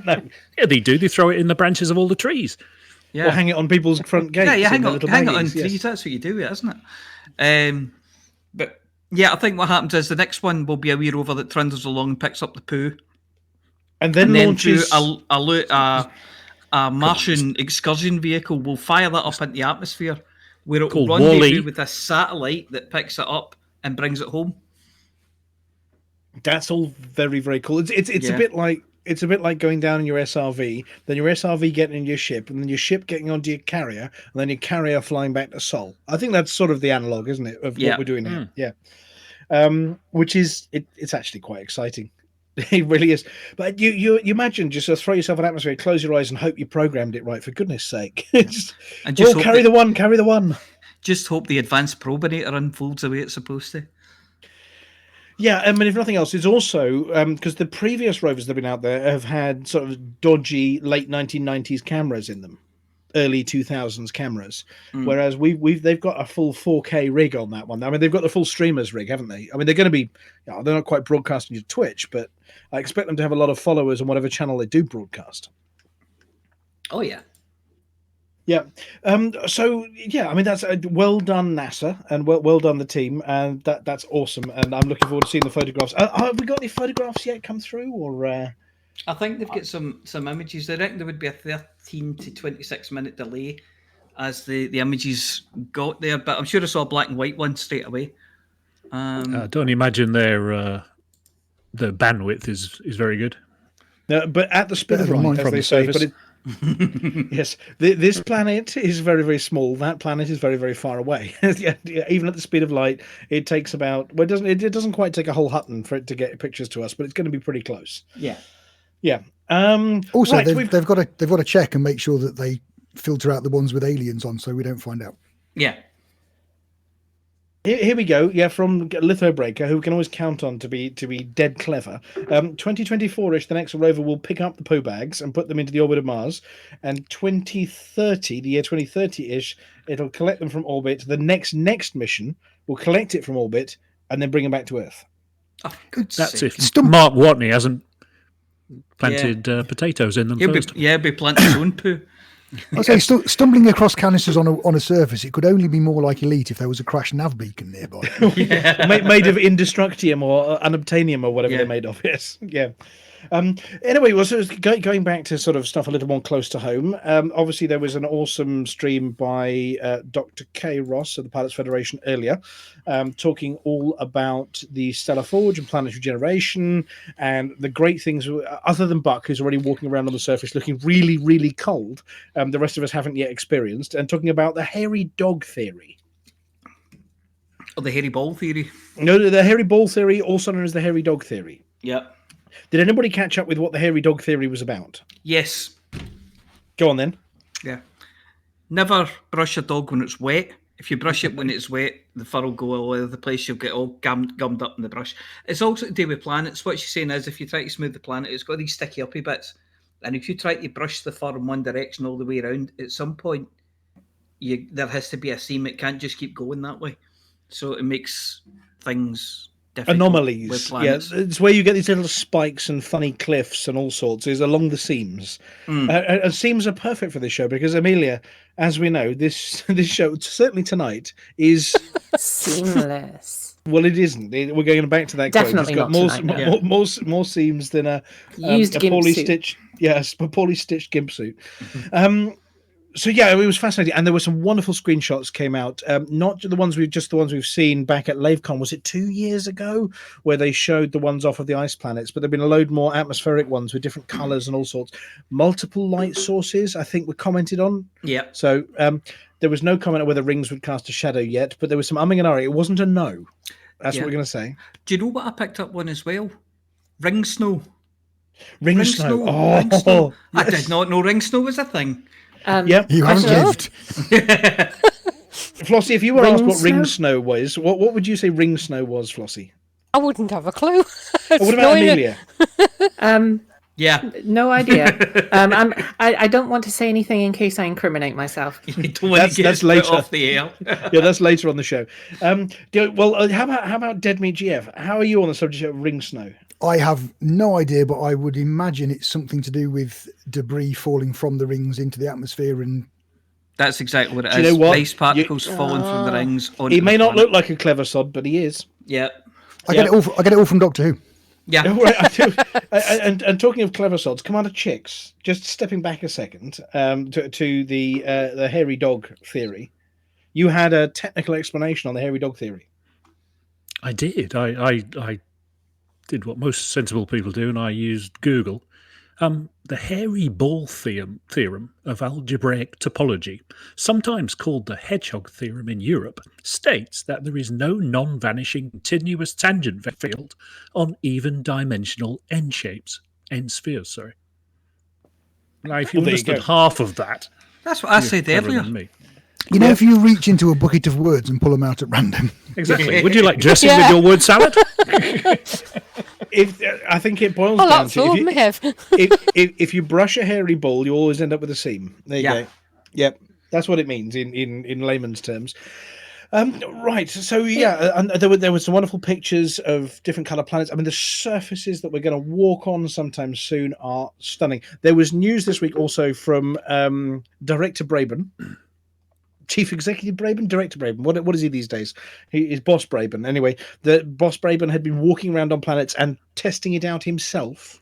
No. Yeah, they do. They throw it in the branches of all the trees. Yeah. Or hang it on people's front gates. Yeah, hang it on trees. That's what you do, isn't it? But yeah, I think what happens is the next one will be a wee rover that trundles along and picks up the poo, and then launches a Martian excursion vehicle will fire that up into the atmosphere, where it will rendezvous with a satellite that picks it up and brings it home. That's all very, very cool. It's a bit like going down in your SRV, then your SRV getting in your ship, and then your ship getting onto your carrier, and then your carrier flying back to Sol. I think that's sort of the analog, isn't it, of what we're doing here? Yeah. Which is it's actually quite exciting. It really is. But you imagine just throw yourself in atmosphere, close your eyes, and hope you programmed it right. For goodness' sake, carry the one. Just hope the advanced probinator unfolds the way it's supposed to. Yeah, I mean, if nothing else, it's also because the previous rovers that have been out there have had sort of dodgy late 1990s cameras in them, early 2000s cameras, whereas they've got a full 4K rig on that one. I mean, they've got the full streamers rig, haven't they? I mean, they're going to be, they're not quite broadcasting to Twitch, but I expect them to have a lot of followers on whatever channel they do broadcast. Oh yeah. Yeah. So yeah, I mean that's well done NASA and well done the team, and that's awesome. And I'm looking forward to seeing the photographs. Have we got any photographs yet come through, or? I think they've got some images. I reckon there would be a 13 to 26 minute delay as the images got there, but I'm sure I saw a black and white one straight away. Don't imagine their bandwidth is very good. No, but at the speed of Better than mine light, as from they the say. surface. Yes, this planet is very, very small. That planet is very, very far away. Yeah, even at the speed of light, it takes about. Well, it doesn't quite take a whole Hutton for it to get pictures to us, but it's going to be pretty close. Yeah. Yeah. Also, right, they've got to check and make sure that they filter out the ones with aliens on, so we don't find out. Yeah. Here we go. Yeah, from Lithobreaker, who we can always count on to be dead clever. 2024-ish, the next rover will pick up the poo bags and put them into the orbit of Mars. And 2030, the year 2030-ish, it'll collect them from orbit. The next mission will collect it from orbit and then bring them back to Earth. Oh, That's if Mark Watney hasn't planted potatoes in them first. Be planting his own poo. I say, stumbling across canisters on a surface, it could only be more like Elite if there was a crashed nav beacon nearby. Made of indestructium or unobtainium or whatever they're made of. Yes, yeah. Anyway, well, so going back to sort of stuff a little more close to home. Obviously, there was an awesome stream by Dr. K. Ross of the Pilots Federation earlier, talking all about the Stellar Forge and planetary generation and the great things. Other than Buck, who's already walking around on the surface looking really, really cold, the rest of us haven't yet experienced, and talking about the hairy dog theory. Or the hairy ball theory. No, the hairy ball theory, also known as the hairy dog theory. Yeah. Did anybody catch up with what the hairy dog theory was about? Yes. Go on then. Yeah. Never brush a dog when it's wet. If you brush it when it's wet, the fur will go all over the place. You'll get all gummed up in the brush. It's also to do with planets. What she's saying is if you try to smooth the planet, it's got these sticky uppy bits. And if you try to brush the fur in one direction all the way around, at some point, there has to be a seam. It can't just keep going that way. So it makes things... anomalies. Yeah, it's where you get these little spikes and funny cliffs and all sorts is along the seams. And seams are perfect for this show because Amelia, as we know, this show certainly tonight is seamless. Well, it isn't. We're going back to that. Definitely quote. It's got not more seams than a used gimp poorly suit. stitched. Yes, a poorly stitched gimp suit. So yeah, it was fascinating, and there were some wonderful screenshots came out. Not the ones we've seen back at LaveCon. Was it 2 years ago where they showed the ones off of the ice planets? But there've been a load more atmospheric ones with different colours and all sorts. Multiple light sources, I think, were commented on. Yeah. So there was no comment on whether rings would cast a shadow yet, but there was some umming and ahhing. It wasn't a no. That's what we're going to say. Do you know what I picked up on as well? Ring snow. Ring snow. Oh, ring snow. Yes. I did not know ring snow was a thing. Yep. You haven't lived. Flossie, if you were asked what Ring ring snow was, what would you say ring snow was, Flossie? I wouldn't have a clue. What about Amelia? Yeah. No idea. I don't want to say anything in case I incriminate myself. You don't want to get that's put later. off the air. Yeah, that's later on the show. How about Dead Meat GF? How are you on the subject of ring snow? I have no idea, but I would imagine it's something to do with debris falling from the rings into the atmosphere and... That's exactly what it Do you is. know what? Ice particles falling from the rings. He may not look like a clever sod, but he is. Yeah. I get it all from Doctor Who. Yeah. I do. And talking of clever sods, Commander Chicks, just stepping back a second to the hairy dog theory. You had a technical explanation on the hairy dog theory. I did. I did what most sensible people do, and I used Google. The hairy ball theorem of algebraic topology, sometimes called the hedgehog theorem in Europe, states that there is no non-vanishing continuous tangent field on even-dimensional n-spheres. Now, if you Well, there you understood go. half of that, That's what I you're said cleverer earlier. than me. You know, if you reach into a bucket of words and pull them out at random. Exactly. Would you like dressing with your word salad? I think it boils Well, down that's to all me have. if you brush a hairy ball, you always end up with a seam. There you go. Yep, that's what it means in layman's terms. Right. So and there were some wonderful pictures of different color planets. I mean, the surfaces that we're going to walk on sometime soon are stunning. There was news this week also from Director Braben. Chief Executive Braben? Director Braben. What is he these days? He is Boss Braben. Anyway, the Boss Braben had been walking around on planets and testing it out himself.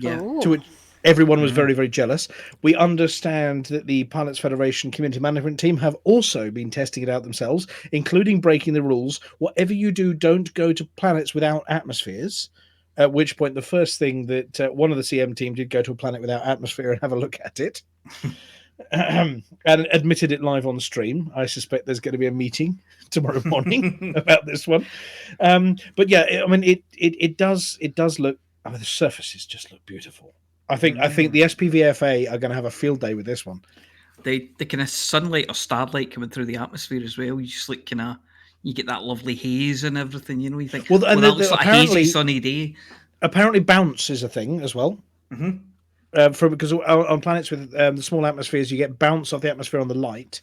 Yeah. Oh. Everyone was very, very jealous. We understand that the Pilots Federation community management team have also been testing it out themselves, including breaking the rules. Whatever you do, don't go to planets without atmospheres. At which point, the first thing that one of the CM team did go to a planet without atmosphere and have a look at it. And admitted it live on stream. I suspect there's going to be a meeting tomorrow morning about this one. But yeah, I mean, it does look. I mean, the surfaces just look beautiful. I think the SPVFA are going to have a field day with this one. The kind of sunlight or starlight coming through the atmosphere as well. You just like you get that lovely haze and everything. You know, you think, well, that looks like a hazy sunny day. Apparently, bounce is a thing as well. Because on planets with the small atmospheres, you get bounce off the atmosphere on the light,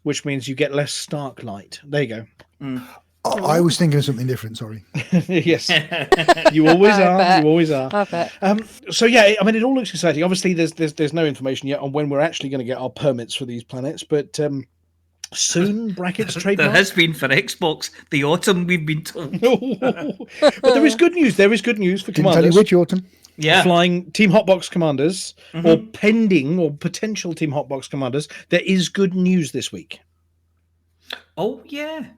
which means you get less stark light. There you go. I was thinking of something different. Sorry. Yes, you always are. You always are. I bet. So yeah, I mean, it all looks exciting. Obviously, there's no information yet on when we're actually going to get our permits for these planets, but soon. Brackets trademark. There has been for Xbox the autumn, we've been told. But there is good news. There is good news for Didn't commanders. tell you which autumn. Yeah, Flying Team Hotbox commanders or pending or potential Team Hotbox commanders. There is good news this week. Oh yeah.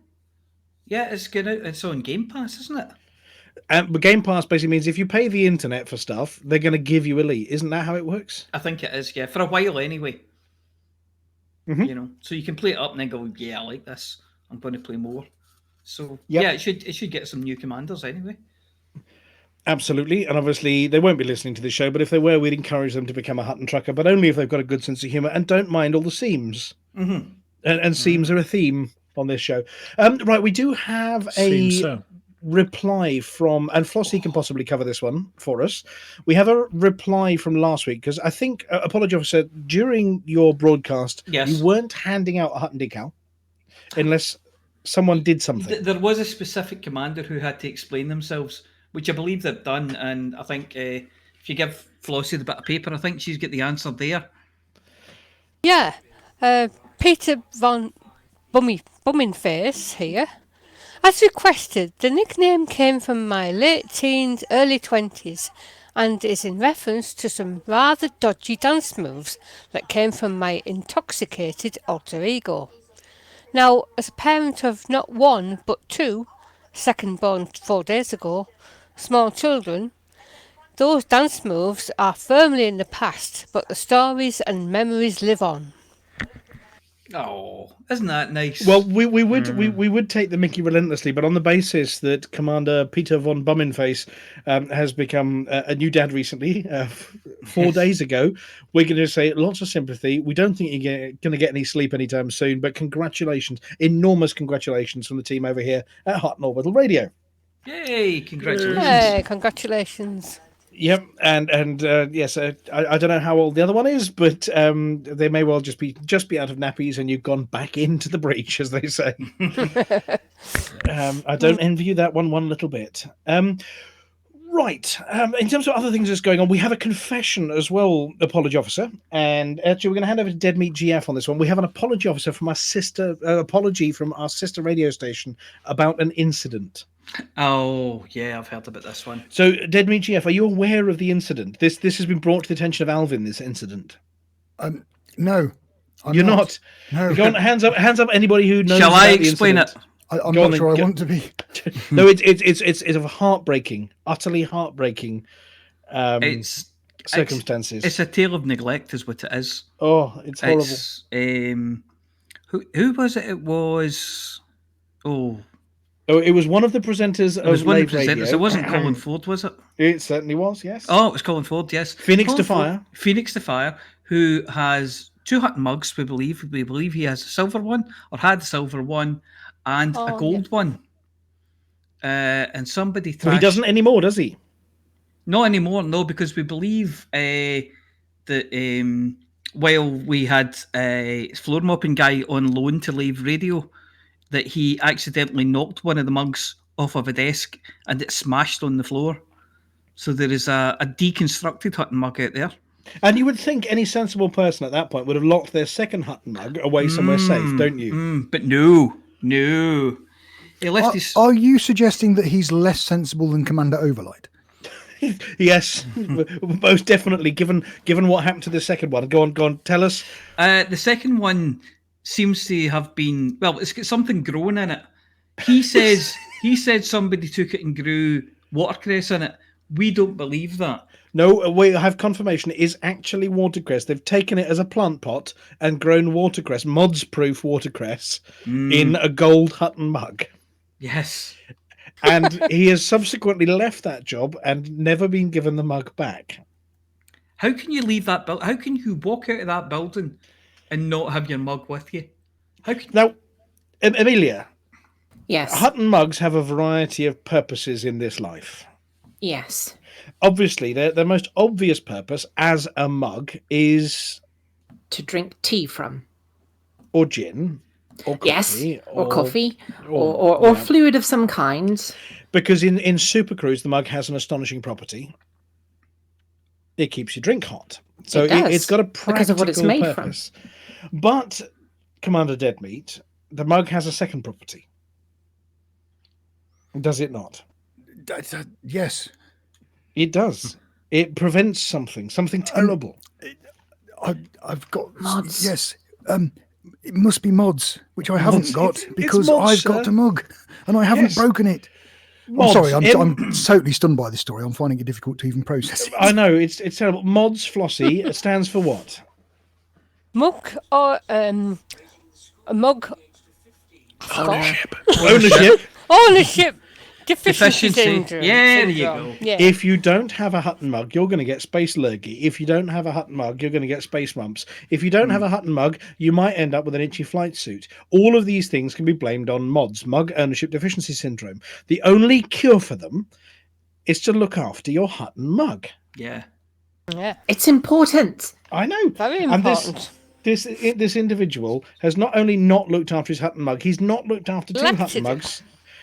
Yeah, it's on Game Pass, isn't it? But Game Pass basically means if you pay the internet for stuff, they're going to give you Elite. Isn't that how it works? I think it is, yeah. For a while anyway. You know, so you can play it up and then go, yeah, I like this. I'm going to play more. So yeah, it should get some new commanders anyway. Absolutely, and obviously they won't be listening to this show, but if they were, we'd encourage them to become a Hutton trucker, but only if they've got a good sense of humour and don't mind all the seams. And seams are a theme on this show. Right, we do have a reply from, and Flossie can possibly cover this one for us. We have a reply from last week, because I think, Apology Officer, during your broadcast, you weren't handing out a Hutton decal, unless someone did something. There was a specific commander who had to explain themselves, which I believe they've done, and I think if you give Flossie the bit of paper, I think she's got the answer there. Yeah, Peter von Bumminface here. As requested, the nickname came from my late teens, early 20s, and is in reference to some rather dodgy dance moves that came from my intoxicated alter ego. Now, as a parent of not one, but two, second born 4 days ago, small children, those dance moves are firmly in the past, but the stories and memories live on. Oh, isn't that nice? Well, we would take the Mickey relentlessly, but on the basis that Commander Peter von Bumminface has become a new dad recently, 4 days ago, we're going to say lots of sympathy. We don't think you're going to get any sleep anytime soon, but congratulations, enormous congratulations from the team over here at Hutton Orbital Radio. Yay! Congratulations! Hey, congratulations! Yep, and yes, I don't know how old the other one is, but they may well just be out of nappies, and you've gone back into the breach, as they say. I don't envy you that one little bit. Right, in terms of other things that's going on, we have a confession as well, Apology Officer, and actually we're going to hand over to Dead Meat GF on this one. We have an apology officer from our sister radio station about an incident. Oh, yeah, I've heard about this one. So, Dead Meat GF, are you aware of the incident? This has been brought to the attention of Alvin, this incident. No. You're not? No. Go on, hands up anybody who knows. Shall I explain it? I'm not sure I want to be. No, it's a heartbreaking, utterly heartbreaking circumstances. It's a tale of neglect is what it is. Oh, it's horrible. Who was it? It was... Oh, it was one of the presenters of Live Radio. It wasn't Colin Ford, was it? It certainly was, yes. Oh, it was Colin Ford, yes. Phoenix to Fire, who has 2 Hutton mugs, we believe. We believe he has a silver one, or had a silver one, and a gold one. And somebody... Well, he doesn't anymore, does he? Not anymore, no, because we believe that while we had a floor mopping guy on loan to Live Radio, that he accidentally knocked one of the mugs off of a desk and it smashed on the floor. So there is a deconstructed Hutton mug out there. And you would think any sensible person at that point would have locked their second Hutton mug away somewhere safe, don't you? But no. He left his... Are you suggesting that he's less sensible than Commander Overlight? Yes, most definitely. Given what happened to the second one, go on, tell us. The second one seems to have been, well, it's got something growing in it. He said somebody took it and grew watercress in it. We don't believe that. No, we have confirmation. It is actually watercress. They've taken it as a plant pot and grown watercress, mods-proof watercress, in a gold Hutton mug. Yes. And he has subsequently left that job and never been given the mug back. How can you leave that building? How can you walk out of that building and not have your mug with you? How can... Now, Amelia, Yes. Hutton mugs have a variety of purposes in this life. Yes. Obviously, the most obvious purpose as a mug is... To drink tea from. Or gin. Or coffee. Yes. Or coffee. Or fluid of some kind. Because in Super Cruise, the mug has an astonishing property. It keeps your drink hot. So it's got a practical because of what it's made purpose. From. But, Commander Deadmeat, the mug has a second property. Does it not? Yes. It does. It prevents something terrible. I've got mods. Yes. It must be mods, which I haven't got because mods, I've got a mug and I haven't broken it. Mods, I'm sorry, I'm totally stunned by this story. I'm finding it difficult to even process it. I know, it's terrible. Mods Flossie stands for what? Mug or a mug. Ownership. Ownership. Deficiency syndrome. Yeah, there you go. Yeah. If you don't have a Hutton mug, you're going to get space lurgy. If you don't have a Hutton mug, you're going to get space mumps. If you don't have a Hutton mug, you might end up with an itchy flight suit. All of these things can be blamed on mods, mug ownership deficiency syndrome. The only cure for them is to look after your Hutton mug. Yeah. Yeah. It's important. I know. Very And important. this individual has not only not looked after his Hutton mug, he's not looked after two Left Hutton it. mugs.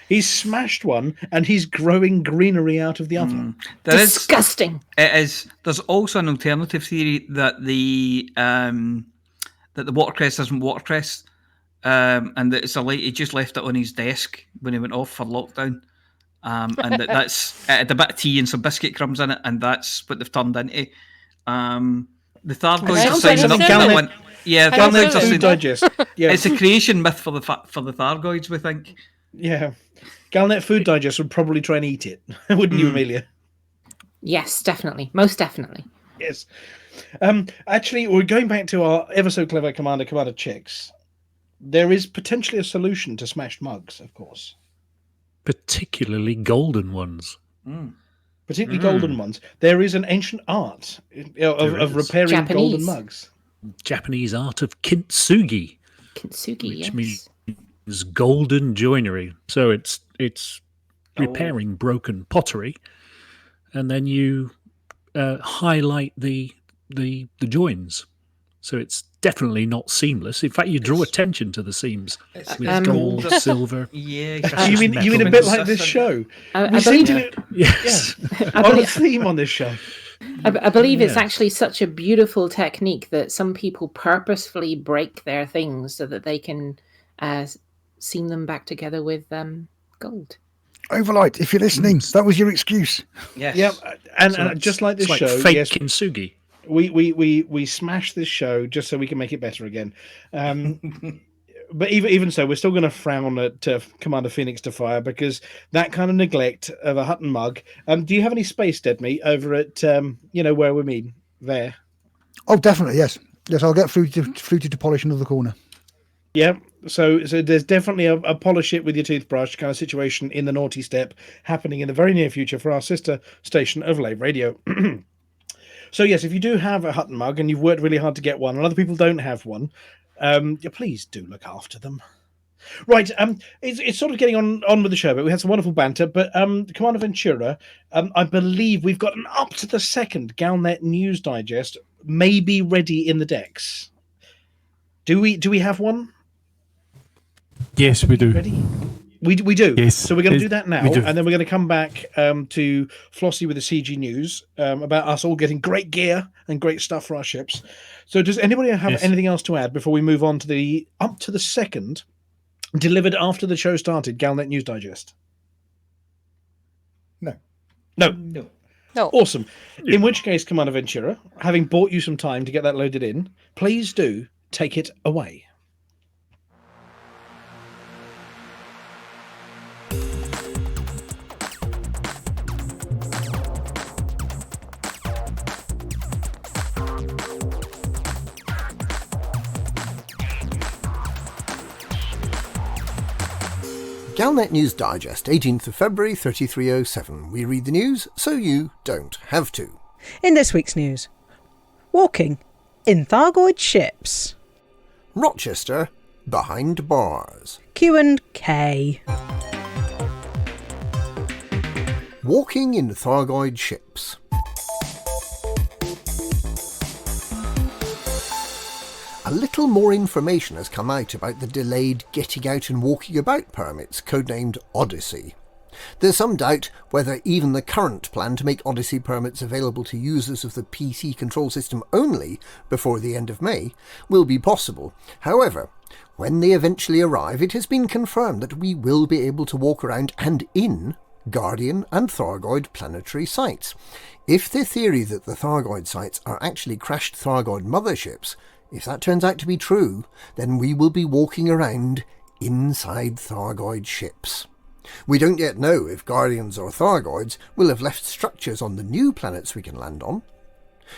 He's smashed one, and he's growing greenery out of the other. Disgusting. There's also an alternative theory that the watercress isn't watercress, and that it's a light. He just left it on his desk when he went off for lockdown, and that's it had a bit of tea and some biscuit crumbs in it, and that's what they've turned into. The Thargoids are Sounds signing like up Galnet. that one. Yeah, Sounds Galnets like are Food saying Digest. Yeah, it's a creation myth for the Thargoids. We think. yeah. Galnet Food Digest would probably try and eat it, wouldn't you, Amelia? Yes, definitely. Most definitely. Yes. Actually, we're going back to our ever so clever Commander Chicks. There is potentially a solution to smashed mugs, of course. Particularly golden ones. Particularly golden ones. There is an ancient art of repairing Japanese. golden mugs. Japanese art of kintsugi, Kintsugi, which yes. means golden joinery. So it's repairing broken pottery, and then you highlight the joins. So it's definitely not seamless. In fact, you draw attention to the seams with gold, silver. Yeah, You mean a bit like this show? I believe, Yes. On a theme on this show. I believe it's actually such a beautiful technique that some people purposefully break their things so that they can seam them back together with gold. Overlight, if you're listening, that was your excuse. yes. Yeah, and So just like this it's show, fake yes, kintsugi. we smash this show just so we can make it better again. But even so, we're still going to frown at Commander Phoenix to fire because that kind of neglect of a Hutton mug. Do you have any space, Deadmeat, over at where we meet there? Oh, definitely, yes. Yes, I'll get Fruity to polish another corner. Yeah. So there's definitely a polish it with your toothbrush kind of situation in the naughty step happening in the very near future for our sister station of Lave Radio. So yes, if you do have a Hutton mug and you've worked really hard to get one, and other people don't have one, please do look after them. Right, it's sort of getting on with the show, but we had some wonderful banter. But Commander Ventura, I believe we've got an up to the second Galnet News Digest, maybe ready in the decks. Do we have one? Yes, we do. Ready? We do. Yes. So we're going to do that now, we do. and then we're going to come back to Flossie with the CG news about us all getting great gear and great stuff for our ships. So does anybody have anything else to add before we move on to the up to the second, delivered after the show started, Galnet News Digest? No. No. No. Awesome. In which case, Commander Ventura, having bought you some time to get that loaded in, please do take it away. Galnet News Digest, 18th of February 3307. We read the news so you don't have to. In this week's news, walking in Thargoid ships. Rochester behind bars. Q&K. Walking in Thargoid ships. A little more information has come out about the delayed Getting Out and Walking About permits, codenamed Odyssey. There's some doubt whether even the current plan to make Odyssey permits available to users of the PC control system only before the end of May will be possible. However, when they eventually arrive, it has been confirmed that we will be able to walk around and in Guardian and Thargoid planetary sites. If the theory that the Thargoid sites are actually crashed Thargoid motherships, if that turns out to be true, then we will be walking around inside Thargoid ships. We don't yet know if Guardians or Thargoids will have left structures on the new planets we can land on.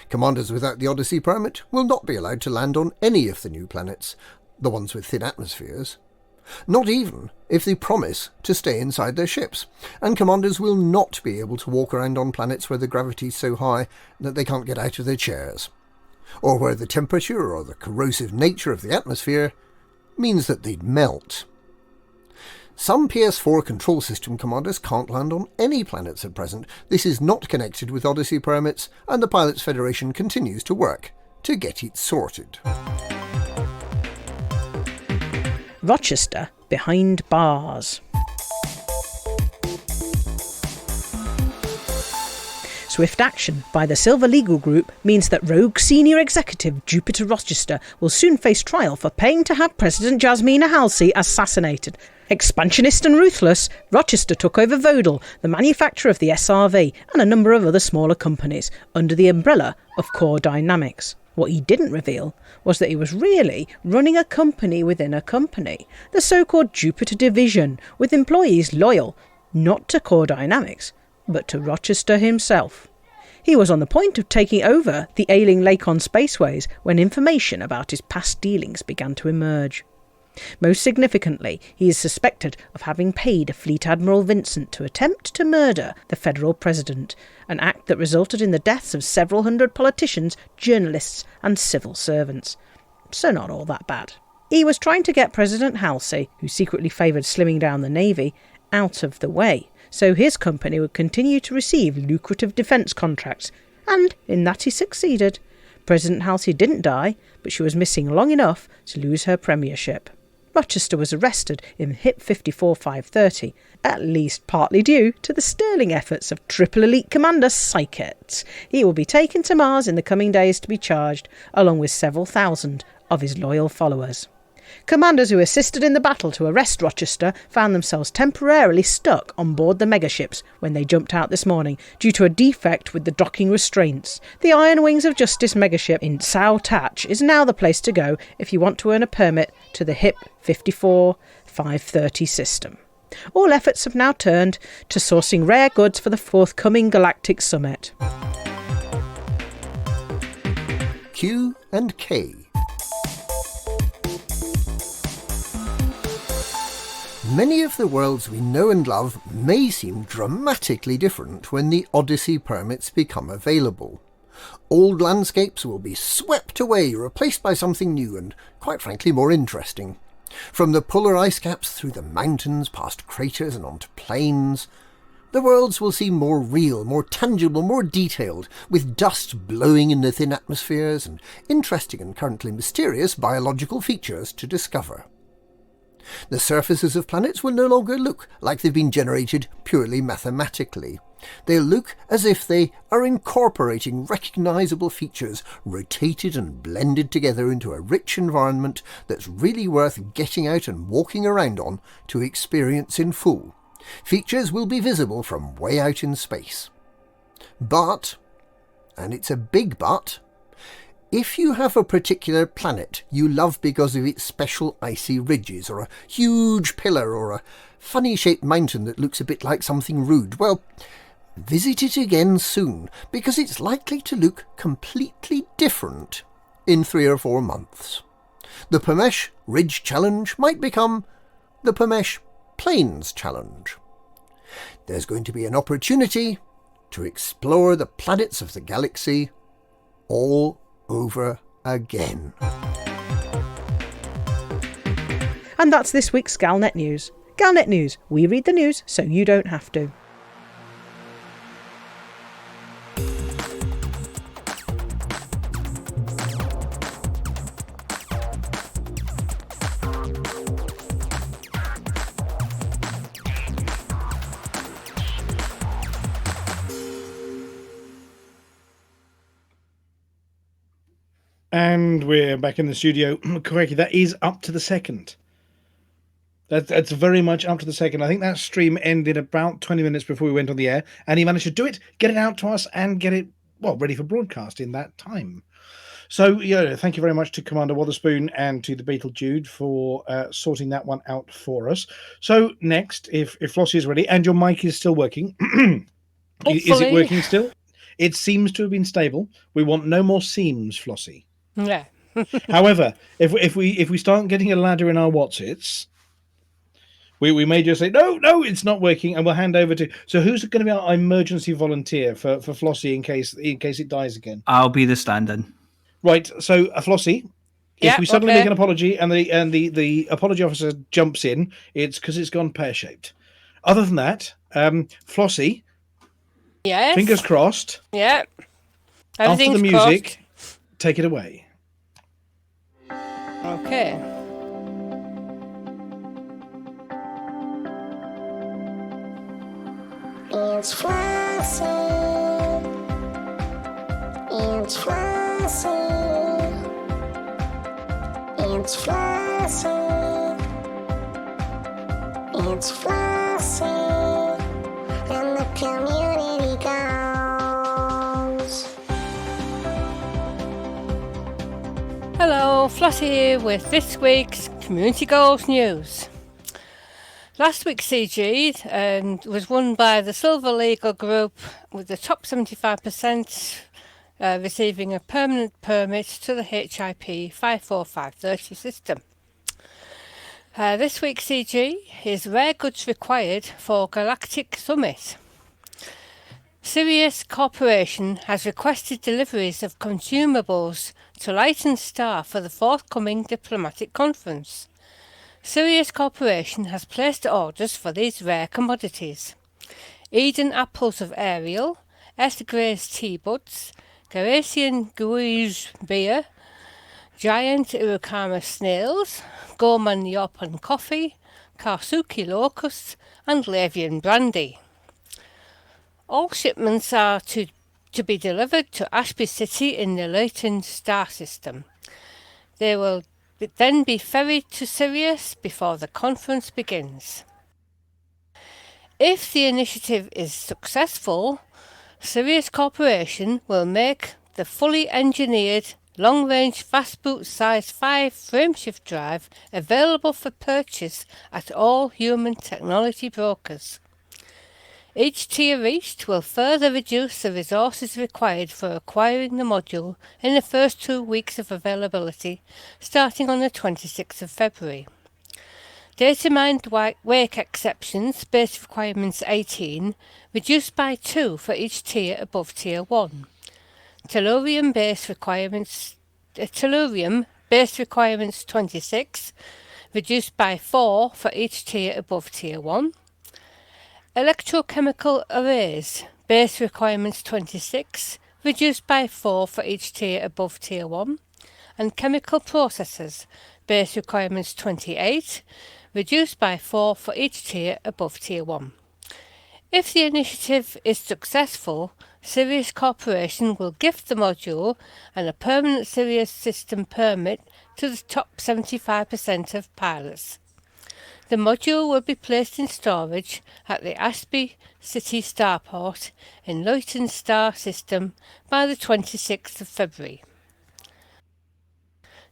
Commanders without the Odyssey permit will not be allowed to land on any of the new planets, the ones with thin atmospheres. Not even if they promise to stay inside their ships, and commanders will not be able to walk around on planets where the gravity is so high that they can't get out of their chairs, or where the temperature or the corrosive nature of the atmosphere means that they'd melt. Some PS4 control system commanders can't land on any planets at present. This is not connected with Odyssey permits, and the Pilots Federation continues to work to get it sorted. Rochester behind bars. Swift action by the Silver Legal Group means that rogue senior executive Jupiter Rochester will soon face trial for paying to have President Jasmina Halsey assassinated. Expansionist and ruthless, Rochester took over Vodal, the manufacturer of the SRV, and a number of other smaller companies, under the umbrella of Core Dynamics. What he didn't reveal was that he was really running a company within a company, the so-called Jupiter Division, with employees loyal, not to Core Dynamics, but to Rochester himself. He was on the point of taking over the ailing Lakon Spaceways when information about his past dealings began to emerge. Most significantly, he is suspected of having paid Fleet Admiral Vincent to attempt to murder the federal president, an act that resulted in the deaths of several hundred politicians, journalists and civil servants. So not all that bad. He was trying to get President Halsey, who secretly favoured slimming down the Navy, out of the way, so his company would continue to receive lucrative defence contracts, and in that he succeeded. President Halsey didn't die, but she was missing long enough to lose her premiership. Rochester was arrested in HIP 54530, at least partly due to the sterling efforts of Triple Elite Commander Psyket. He will be taken to Mars in the coming days to be charged, along with several thousand of his loyal followers. Commanders who assisted in the battle to arrest Rochester found themselves temporarily stuck on board the megaships when they jumped out this morning due to a defect with the docking restraints. The Iron Wings of Justice megaship in Sao Tach is now the place to go if you want to earn a permit to the HIP 54530 system. All efforts have now turned to sourcing rare goods for the forthcoming Galactic Summit. Q and K. Many of the worlds we know and love may seem dramatically different when the Odyssey permits become available. Old landscapes will be swept away, replaced by something new and, quite frankly, more interesting. From the polar ice caps through the mountains, past craters and onto plains, the worlds will seem more real, more tangible, more detailed, with dust blowing in the thin atmospheres and interesting and currently mysterious biological features to discover. The surfaces of planets will no longer look like they've been generated purely mathematically. They'll look as if they are incorporating recognisable features, rotated and blended together into a rich environment that's really worth getting out and walking around on to experience in full. Features will be visible from way out in space. But, and it's a big but, if you have a particular planet you love because of its special icy ridges, or a huge pillar, or a funny-shaped mountain that looks a bit like something rude, well, visit it again soon, because it's likely to look completely different in 3 or 4 months. The Permesh Ridge Challenge might become the Permesh Plains Challenge. There's going to be an opportunity to explore the planets of the galaxy all over again. And that's this week's Galnet News. Galnet News. We read the news so you don't have to. And we're back in the studio. Correctly, that is up to the second. That's very much up to the second. I think that stream ended about 20 minutes before we went on the air, and he managed to do it, get it out to us, and get it, well, ready for broadcast in that time. So, yeah, thank you very much to Commander Wotherspoon and to the Beetle Jude for sorting that one out for us. So, next, if Flossie is ready, and your mic is still working, is it working still? It seems to have been stable. We want no more seams, Flossie. Yeah. However, if we start getting a ladder in our Watsits, we may just say no, it's not working, and we'll hand over to. So who's going to be our emergency volunteer for Flossie in case it dies again? I'll be the stand-in. Right. So Flossie, if we suddenly make an apology and the apology officer jumps in, it's because it's gone pear-shaped. Other than that, Flossie. Yes. Fingers crossed. Yeah. After the music, take it away. Okay. It's Flossie. It's Flossie. It's Flossie. It's Flossie. And the community goes. Hello, Flossie here with this week's Community Goals News. Last week's CG was won by the Silver Legal Group, with the top 75% receiving a permanent permit to the HIP 54530 system. This week's CG is Rare Goods Required for Galactic Summit. Sirius Corporation has requested deliveries of consumables to Light and Star for the forthcoming diplomatic conference. Sirius Corporation has placed orders for these rare commodities: Eden Apples of Ariel, S. Gray's Tea Buds, Garasian Guige Beer, Giant Irukama Snails, Gorman Yorpan Coffee, Karsuki Locusts, and Lavian Brandy. All shipments are to be delivered to Ashby City in the Leighton Star System. They will then be ferried to Sirius before the conference begins. If the initiative is successful, Sirius Corporation will make the fully engineered long-range fast-boot size 5 frameshift drive available for purchase at all human technology brokers. Each tier reached will further reduce the resources required for acquiring the module in the first 2 weeks of availability, starting on the 26th of February. Data mined wake exceptions, base requirements 18, reduced by 2 for each tier above tier 1. Tellurium base requirements 26, reduced by 4 for each tier above tier 1. Electrochemical arrays, base requirements 26, reduced by 4 for each tier above tier 1, and chemical processors, base requirements 28, reduced by 4 for each tier above tier 1. If the initiative is successful, Sirius Corporation will gift the module and a permanent Sirius system permit to the top 75% of pilots. The module will be placed in storage at the Ashby City Starport in Luyton Star System by the 26th of February.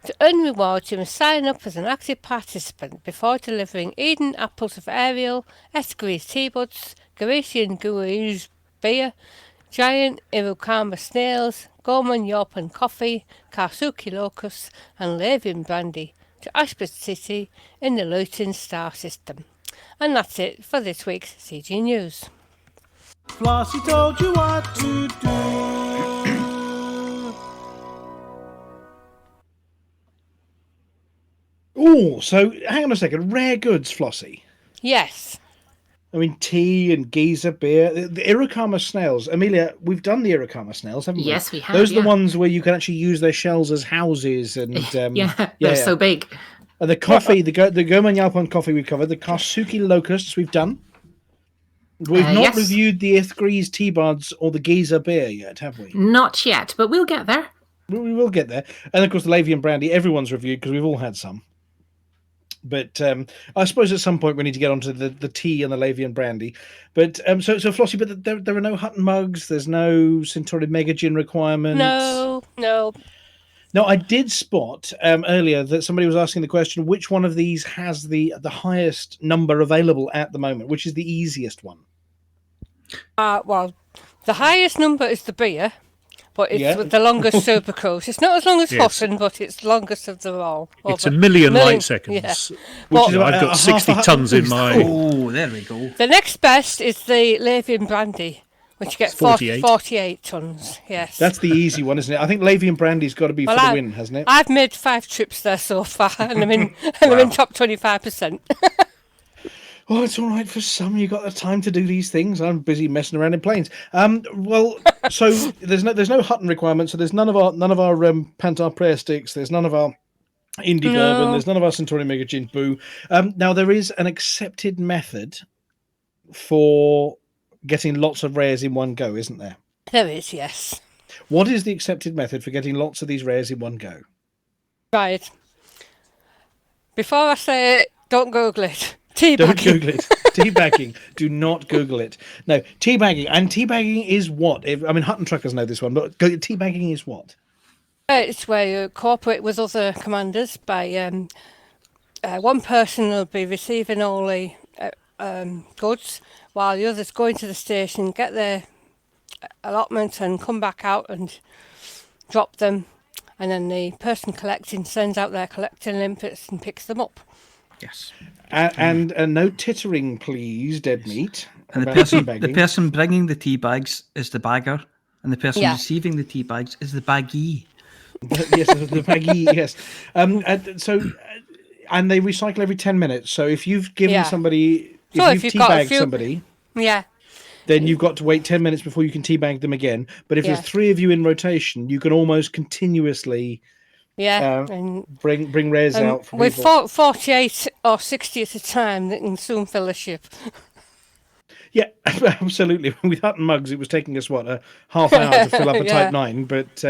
To earn rewards, you must sign up as an active participant before delivering Eden apples of Ariel, Escaries tea buds, Garatian Guru's beer, giant Irukama snails, Gorman Yorpan coffee, Karsuki locusts, and Lavian brandy to Ashby City in the Luyton Star System. And that's it for this week's CG News. Flossie told you what to do. Oh, so hang on a second. Rare goods, Flossie. Yes. I mean, tea and Giza beer. The Irukama snails. Amelia, we've done the Irukama snails, haven't we? Yes, we have. Those are the ones where you can actually use their shells as houses. And they're so big. And the coffee, the Goman Yalpon coffee we've covered. The Karsuki locusts we've done. We've not reviewed the Ithgrees tea buds or the Giza beer yet, have we? Not yet, but we'll get there. We will get there. And of course, the Lavian brandy, everyone's reviewed because we've all had some. But I suppose at some point we need to get onto the tea and the Lavian brandy. But so Flossie, but there are no Hutton mugs. There's no Centauri Mega Gin requirements. No. No, I did spot earlier that somebody was asking the question, which one of these has the highest number available at the moment? Which is the easiest one? Well, the highest number is the beer. But it's the longest super cruise. It's not as long as Hutton, but it's the longest of them all. It's a million light seconds. Yeah. Which is I've got 60 tons in my... Oh, there we go. The next best is the Lavian brandy, which you get 48 tons. Yes. That's the easy one, isn't it? I think Lavian brandy's got to be for the win, hasn't it? I've made 5 trips there so far, and I'm in top 25%. Well, it's all right for some. You got the time to do these things. I'm busy messing around in planes. Well, so there's no Hutton requirement. So there's none of our Pantar prayer sticks. There's none of our Indie bourbon. There's none of our Centauri Mega Gin Boo. Now there is an accepted method for getting lots of rares in one go, isn't there? There is, yes. What is the accepted method for getting lots of these rares in one go? Right. Before I say it, don't Google it. Teabagging. Don't Google it. Teabagging. Do not Google it. No, teabagging. And teabagging is what? Hutton truckers know this one, but teabagging is what? It's where you cooperate with other commanders by one person will be receiving all the goods while the others go into the station, get their allotment and come back out and drop them. And then the person collecting sends out their collecting limpets and picks them up. Yes. And no tittering, please, dead meat. And the person bringing the tea bags is the bagger, and the person receiving the tea bags is the baggee. Yes, the baggee. Yes. And they recycle every 10 minutes. So if you've given somebody, if you've teabagged somebody, then you've got to wait 10 minutes before you can teabag them again. But if there's 3 of you in rotation, you can almost continuously. And bring rares out from with 48 or 60 at a time, that can soon fill a ship. Yeah, absolutely. With Hutton mugs, it was taking us a half hour to fill up a Type 9, but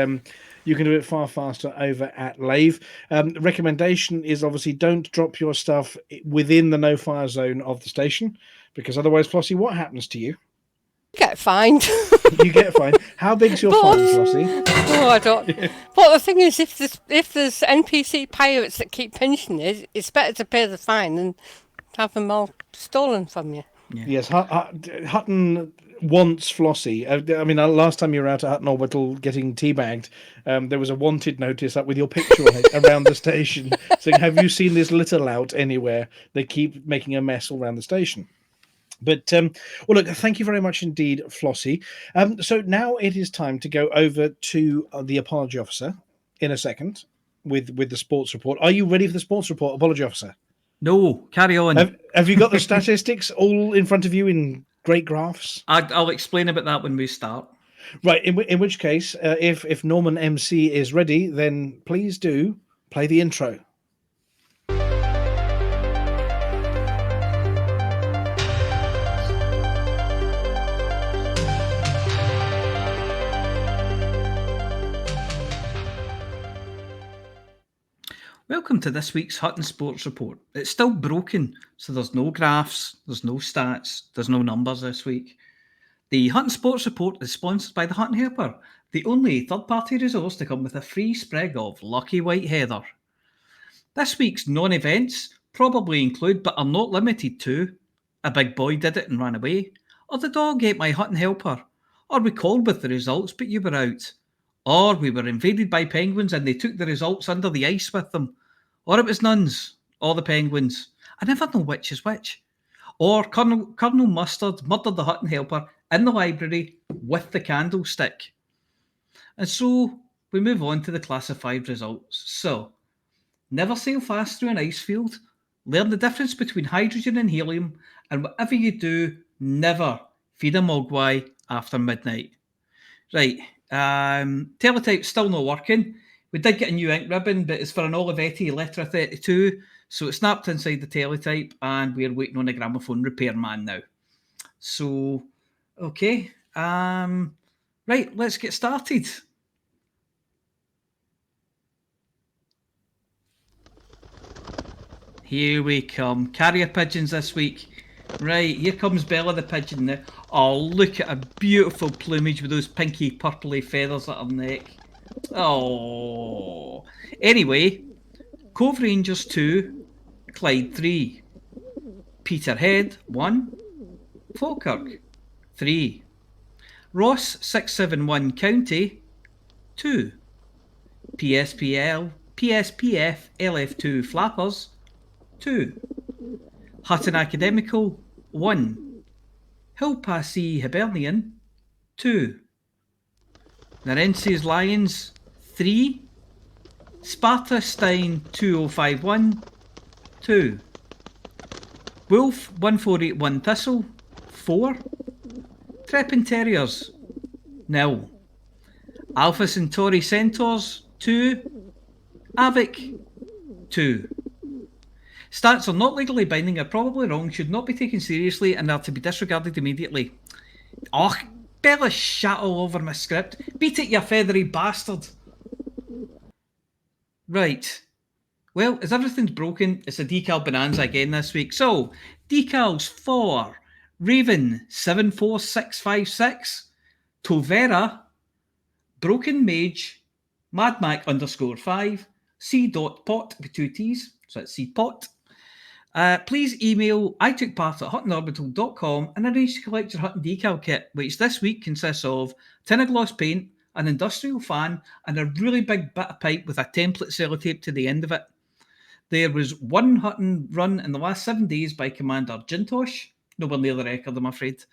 you can do it far faster over at Lave. Recommendation is obviously don't drop your stuff within the no fire zone of the station, because otherwise, Flossie, what happens to you? Get fined. You get fined. How big's your fine, Flossie? Oh, I don't. But the thing is, if there's NPC pirates that keep pinching it, it's better to pay the fine than have them all stolen from you. Yeah. Yes, Hutton wants Flossie. Last time you were out at Hutton Orbital getting teabagged, there was a wanted notice up with your picture on it around the station saying, "Have you seen this litter lout anywhere? They keep making a mess all around the station." But, look, thank you very much indeed, Flossie. So now it is time to go over to the Apology Officer in a second with the sports report. Are you ready for the sports report, Apology Officer? No, carry on. Have you got the statistics all in front of you in great graphs? I'll explain about that when we start. Right, in which case, if Norman MC is ready, then please do play the intro. welcome to this week's Hutton Sports Report. It's still broken, so there's no graphs, there's no stats, there's no numbers this week. The Hutton Sports Report is sponsored by the Hutton Helper, the only third-party resource to come with a free sprig of lucky white heather. This week's non-events probably include, but are not limited to, a big boy did it and ran away, or the dog ate my Hutton Helper, or we called with the results but you were out, or we were invaded by penguins and they took the results under the ice with them, or it was nuns, or the penguins. I never know which is which. Or Colonel Mustard murdered the Hutton Helper in the library with the candlestick. And so we move on to the classified results. So, never sail fast through an ice field, learn the difference between hydrogen and helium, and whatever you do, never feed a mogwai after midnight. Right, teletype's still not working. We did get a new ink ribbon, but it's for an Olivetti Letra 32, so it snapped inside the teletype, and we're waiting on a gramophone repairman now. So, okay, right, let's get started. Here we come. Carrier pigeons this week. Right, here comes Bella the pigeon now. Oh, look at a beautiful plumage with those pinky purpley feathers at her neck. Oh. Anyway, Cove Rangers 2, Clyde 3, Peterhead 1, Falkirk 3, Ross 671 County 2, PSPF LF2 Flappers 2, Hutton Academical 1, Hillpassee Hibernian 2, Narenses Lions 3, Sparta Stein 2051 2, Wolf 1481 Thistle 4, Treppin Terriers 0, Alpha Centauri Centaurs 2, Avic 2. Stats are not legally binding, are probably wrong, should not be taken seriously, and are to be disregarded immediately. Oh, Bella shat all over my script. Beat it, you feathery bastard. Right. Well, as everything's broken, it's a decal bonanza again this week. So, decals for Raven 74656, Tovera, Broken Mage, Madmac _5, C.pot with 2 T's, so that's C.pot. Please email itoookpart@huttonorbital.com and arrange to collect your Hutton decal kit, which this week consists of a tin of gloss paint, an industrial fan, and a really big bit of pipe with a template sellotape to the end of it. There was one Hutton run in the last 7 days by Commander Jintosh. Nowhere near the record, I'm afraid.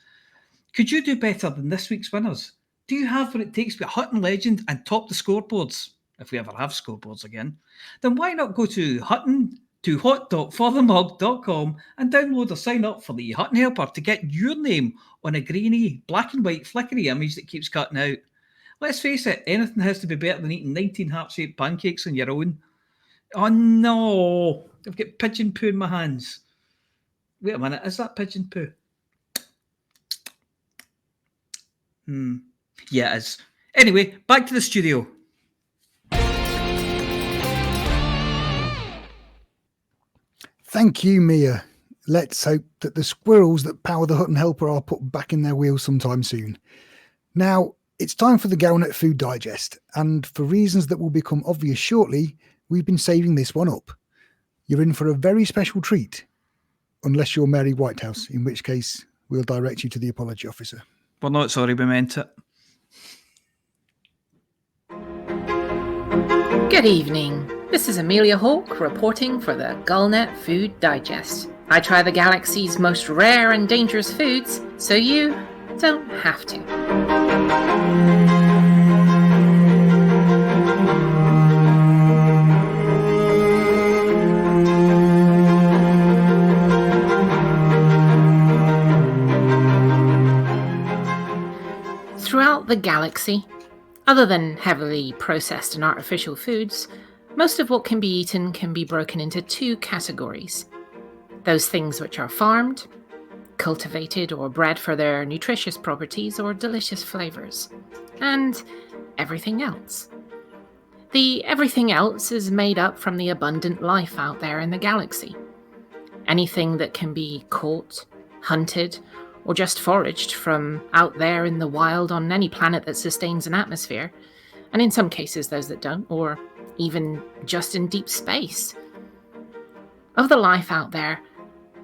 Could you do better than this week's winners? Do you have what it takes to be a Hutton legend and top the scoreboards? If we ever have scoreboards again, then why not go to hot.forthemug.com and download or sign up for the Hutton Helper to get your name on a grainy, black and white flickery image that keeps cutting out. Let's face it, anything has to be better than eating 19 heart-shaped pancakes on your own. Oh no, I've got pigeon poo in my hands. Wait a minute, is that pigeon poo? Yeah, it is. Anyway, back to the studio. Thank you, Mia. Let's hope that the squirrels that power the Hutton Helper are put back in their wheels sometime soon. Now, it's time for the Galnet Food Digest, and for reasons that will become obvious shortly, we've been saving this one up. You're in for a very special treat, unless you're Mary Whitehouse, in which case we'll direct you to the apology officer. We're not sorry, we meant it. Good evening. This is Amelia Hawke reporting for the Galnet Food Digest. I try the galaxy's most rare and dangerous foods, so you don't have to. Throughout the galaxy, other than heavily processed and artificial foods, most of what can be eaten can be broken into 2 categories. Those things which are farmed, cultivated or bred for their nutritious properties or delicious flavours, and everything else. The everything else is made up from the abundant life out there in the galaxy. Anything that can be caught, hunted, or just foraged from out there in the wild on any planet that sustains an atmosphere, and in some cases those that don't, or even just in deep space. Of the life out there,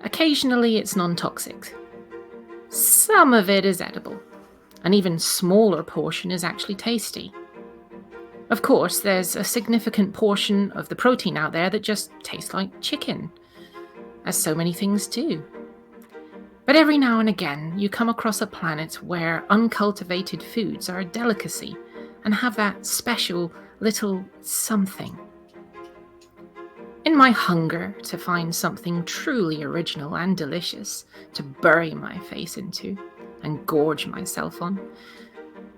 occasionally it's non-toxic. Some of it is edible. An even smaller portion is actually tasty. Of course, there's a significant portion of the protein out there that just tastes like chicken, as so many things do. But every now and again, you come across a planet where uncultivated foods are a delicacy and have that special little something. In my hunger to find something truly original and delicious to bury my face into and gorge myself on,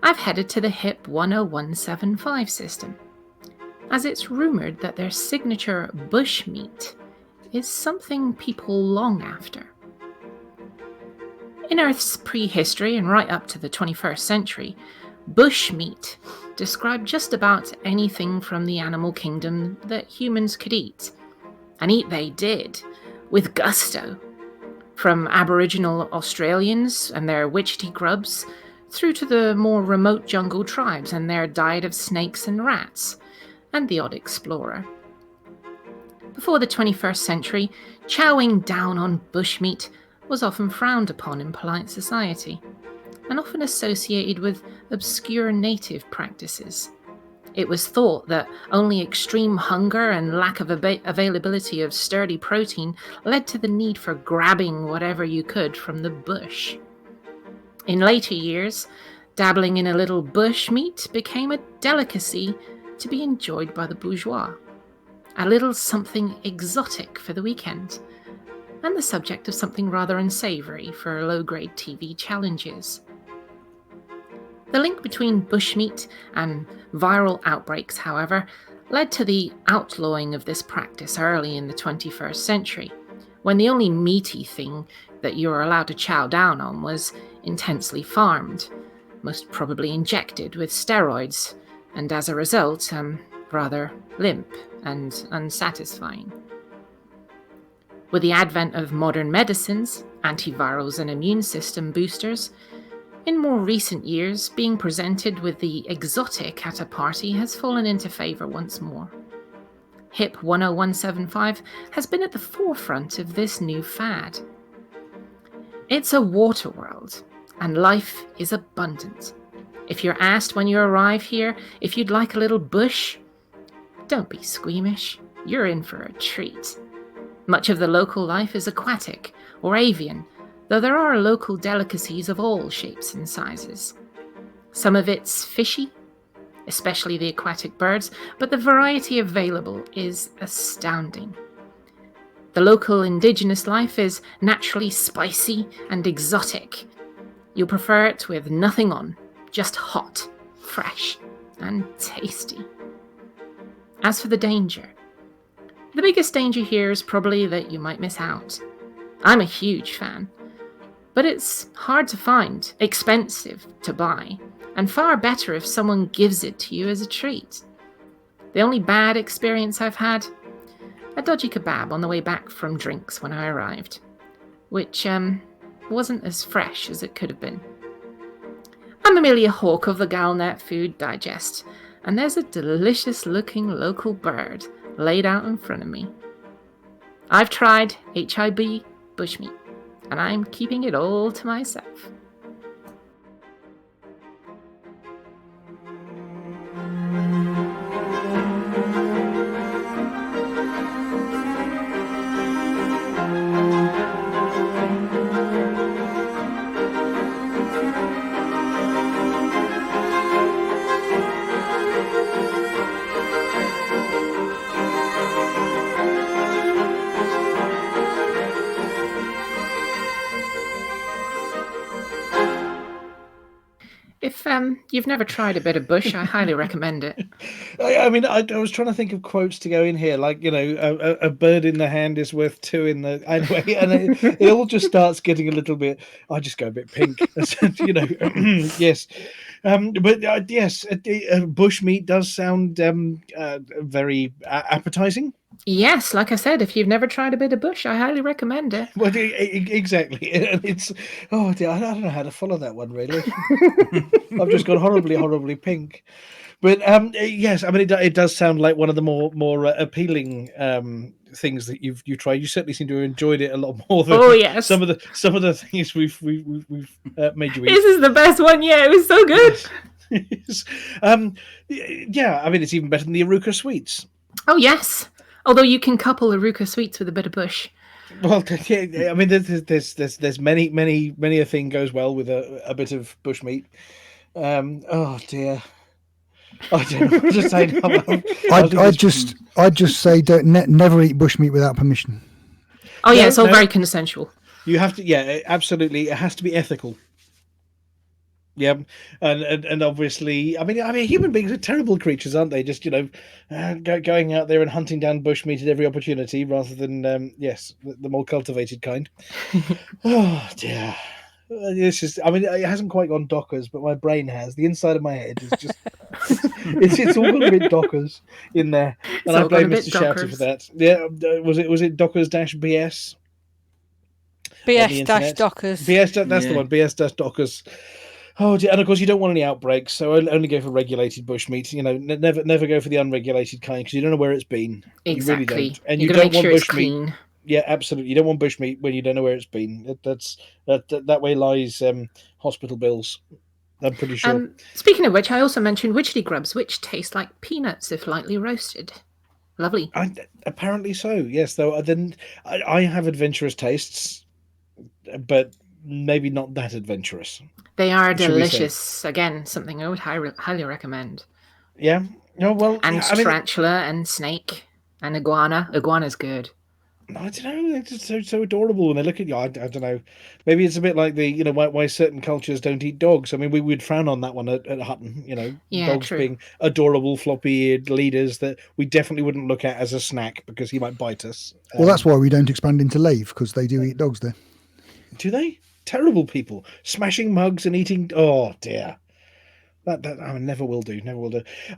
I've headed to the HIP 10175 system, as it's rumoured that their signature bushmeat is something people long after. In Earth's prehistory and right up to the 21st century, bushmeat described just about anything from the animal kingdom that humans could eat. And eat they did, with gusto. From Aboriginal Australians and their witchetty grubs, through to the more remote jungle tribes and their diet of snakes and rats, and the odd explorer. Before the 21st century, chowing down on bushmeat was often frowned upon in polite society, and often associated with obscure native practices. It was thought that only extreme hunger and lack of availability of sturdy protein led to the need for grabbing whatever you could from the bush. In later years, dabbling in a little bush meat became a delicacy to be enjoyed by the bourgeois, a little something exotic for the weekend, and the subject of something rather unsavoury for low-grade TV challenges. The link between bushmeat and viral outbreaks, however, led to the outlawing of this practice early in the 21st century, when the only meaty thing that you were allowed to chow down on was intensely farmed, most probably injected with steroids, and as a result, rather limp and unsatisfying. With the advent of modern medicines, antivirals and immune system boosters, in more recent years, being presented with the exotic at a party has fallen into favour once more. HIP 10175 has been at the forefront of this new fad. It's a water world, and life is abundant. If you're asked when you arrive here if you'd like a little bush, don't be squeamish, you're in for a treat. Much of the local life is aquatic or avian, though there are local delicacies of all shapes and sizes. Some of it's fishy, especially the aquatic birds, but the variety available is astounding. The local indigenous life is naturally spicy and exotic. You'll prefer it with nothing on, just hot, fresh, and tasty. As for the danger, the biggest danger here is probably that you might miss out. I'm a huge fan, but it's hard to find, expensive to buy, and far better if someone gives it to you as a treat. The only bad experience I've had, a dodgy kebab on the way back from drinks when I arrived, which wasn't as fresh as it could have been. I'm Amelia Hawke of the Galnet Food Digest, and there's a delicious looking local bird laid out in front of me. I've tried HIB bushmeat, and I'm keeping it all to myself. If you've never tried a bit of bush, I highly recommend it. I mean, I was trying to think of quotes to go in here, like, you know, a bird in the hand is worth two in the... Anyway, and it all just starts getting a little bit... I just go a bit pink, you know. Yes. But yes, bush meat does sound very appetizing. Yes, like I said, if you've never tried a bit of bush, I highly recommend it. Well, exactly. And it's... Oh, dear, I don't know how to follow that one, really. I've just gone horribly pink. But yes, I mean, it does sound like one of the more appealing things that you've tried. You certainly seem to have enjoyed it a lot more than yes. some of the things we've made you eat. This is the best one yet. It was so good. Yes. Yeah, I mean, it's even better than the Aruka sweets. Oh yes, although you can couple Aruka sweets with a bit of bush. Well, yeah, I mean, there's many a thing goes well with a bit of bushmeat. Oh dear. I don't know what to say now. I'd just say never eat bushmeat without permission. Oh yeah, it's all very consensual. You have to, yeah, absolutely. It has to be ethical. Yeah, and obviously, I mean, human beings are terrible creatures, aren't they? Just, you know, going out there and hunting down bushmeat at every opportunity, rather than the more cultivated kind. Oh dear. This is, I mean, it hasn't quite gone Dockers, but my brain has. The inside of my head is just, it's all gone a bit Dockers in there. And I blame Mr. Shouty for that. Yeah, was it Dockers-BS? BS-Dockers. BS, that's the one, BS-Dockers. Oh dear, and of course you don't want any outbreaks, so only go for regulated bushmeat. You know, never go for the unregulated kind, because you don't know where it's been. Exactly. You really don't. And you don't make want sure it's bushmeat. clean. Yeah, absolutely. You don't want bushmeat when you don't know where it's been. That way lies hospital bills. I'm pretty sure. Speaking of which, I also mentioned witchetty grubs, which taste like peanuts if lightly roasted. Lovely. Apparently so. Yes, though. I have adventurous tastes, but maybe not that adventurous. They are delicious. Again, something I would highly recommend. Yeah. No. Well. And tarantula and snake and iguana. Iguana's good. I don't know. They're just so adorable when they look at you. I don't know. Maybe it's a bit like the, you know, why certain cultures don't eat dogs. I mean, we would frown on that one at Hutton. You know, dogs being adorable, floppy-eared leaders that we definitely wouldn't look at as a snack because he might bite us. Well, that's why we don't expand into Lave, because they do eat dogs there. Do they? Terrible people, smashing mugs and eating. Oh dear. That I never will do.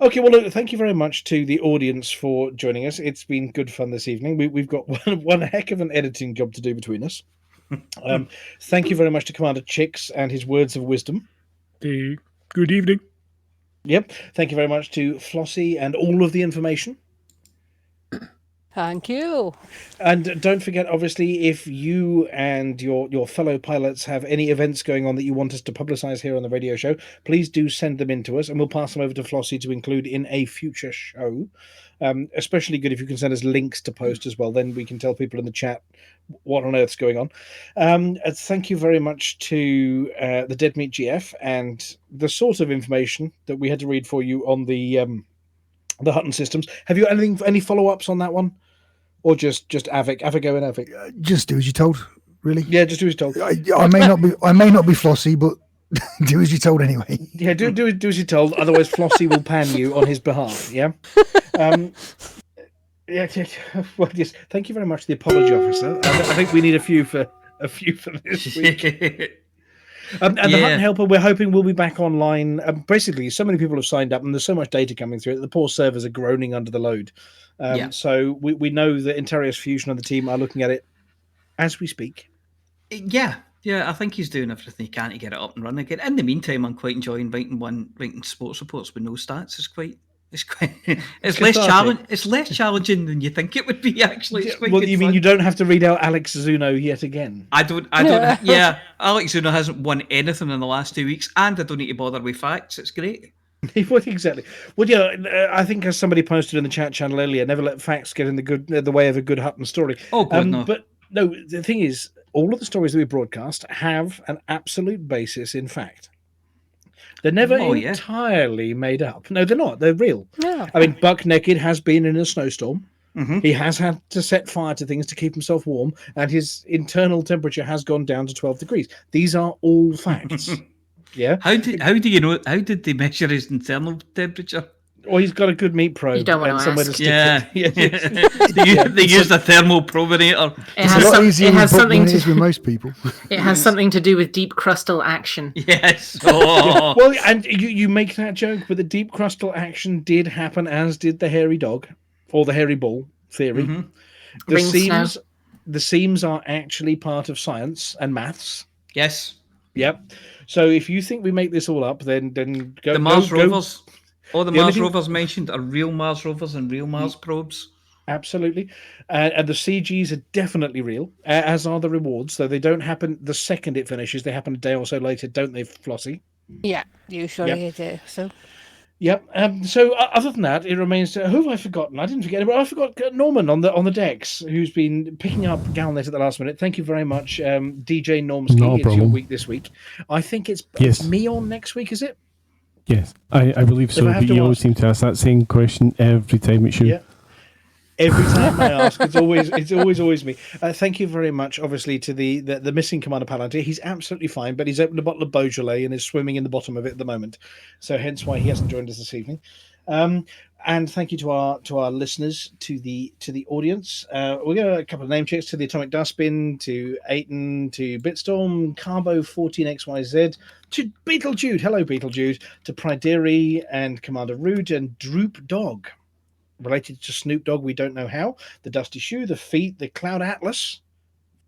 Okay, well, look, thank you very much to the audience for joining us. It's been good fun this evening. We've got one heck of an editing job to do between us. Thank you very much to Commander Chicks and his words of wisdom. Good evening. Yep. Thank you very much to Flossie and all of the information. Thank you. And don't forget, obviously, if you and your fellow pilots have any events going on that you want us to publicise here on the radio show, please do send them in to us, and we'll pass them over to Flossie to include in a future show. Especially good if you can send us links to post as well. Then we can tell people in the chat what on earth's going on. Thank you very much to the Dead Meat GF and the sort of information that we had to read for you on the Hutton systems. Have you any follow-ups on that one? Or just Avic, Avigo and Avic? Just do as you're told, really. Yeah, just do as you're told. I may not be Flossie, but do as you're told anyway. Yeah, do as you're told. Otherwise, Flossie will pan you on his behalf. Yeah. Yeah. Well, yes. Thank you very much, the apology officer. I think we need a few for this week. And the Hutton Helper, we're hoping will be back online. Basically, so many people have signed up, and there's so much data coming through. The poor servers are groaning under the load. So we know that Interius Fusion and the team are looking at it as we speak. Yeah, I think he's doing everything he can to get it up and running again. In the meantime, I'm quite enjoying writing sports reports with no stats. It's less challenging than you think it would be. Actually, it's quite you mean you don't have to read out Alex Zuno yet again? I don't. Yeah, Alex Zuno hasn't won anything in the last 2 weeks, and I don't need to bother with facts. It's great. Exactly. Well, yeah, I think as somebody posted in the chat channel earlier, never let facts get in the way of a good Hutton story. Oh, God, no. But no, the thing is, all of the stories that we broadcast have an absolute basis in fact. They're never entirely made up. No, they're not. They're real. Yeah. I mean, Buck Naked has been in a snowstorm. Mm-hmm. He has had to set fire to things to keep himself warm, and his internal temperature has gone down to 12 degrees. These are all facts. Yeah. How do you know? How did they measure his internal temperature? Well, he's got a good meat probe You don't wanna and somewhere to ask. stick Yeah, it. they used a thermal probinator. It It's has, a lot easier it with has Bob something than it is to with most people. it has something to do with deep crustal action. Yes. Oh. Well, and you make that joke, but the deep crustal action did happen, as did the hairy dog or the hairy ball theory. Mm-hmm. The seams are actually part of science and maths. Yes. Yep. So if you think we make this all up, then go. The Mars go, rovers. All the The only Mars thing- rovers mentioned are real Mars rovers and real Mars probes. Absolutely. And the CGs are definitely real, as are the rewards, though they don't happen the second it finishes. They happen a day or so later, don't they, Flossie? Yeah, usually it is. So Yep. So other than that, it remains. Who have I forgotten? I didn't forget anybody. I forgot Norman on the decks, who's been picking up Galnet at the last minute. Thank you very much, DJ Normski. No it's problem. your week this week. I think it's Yes. me on next week, is it? Yes, I believe so. I have But to you always ask- seem to ask that same question every time it's you. Yeah. Every time I ask, it's always me. Thank you very much, obviously, to the missing Commander Palantir. He's absolutely fine, but he's opened a bottle of Beaujolais and is swimming in the bottom of it at the moment. So hence why he hasn't joined us this evening. And thank you to our listeners, to the audience. We're going to a couple of name checks to the Atomic Dustbin, to Aiton, to Bitstorm, Carbo 14XYZ, to Beetle Jude. Hello, Beetle Jude. To Prideri and Commander Rude and Droop Dog. Related to Snoop Dogg, we don't know how. The Dusty Shoe, the Feet, the Cloud Atlas,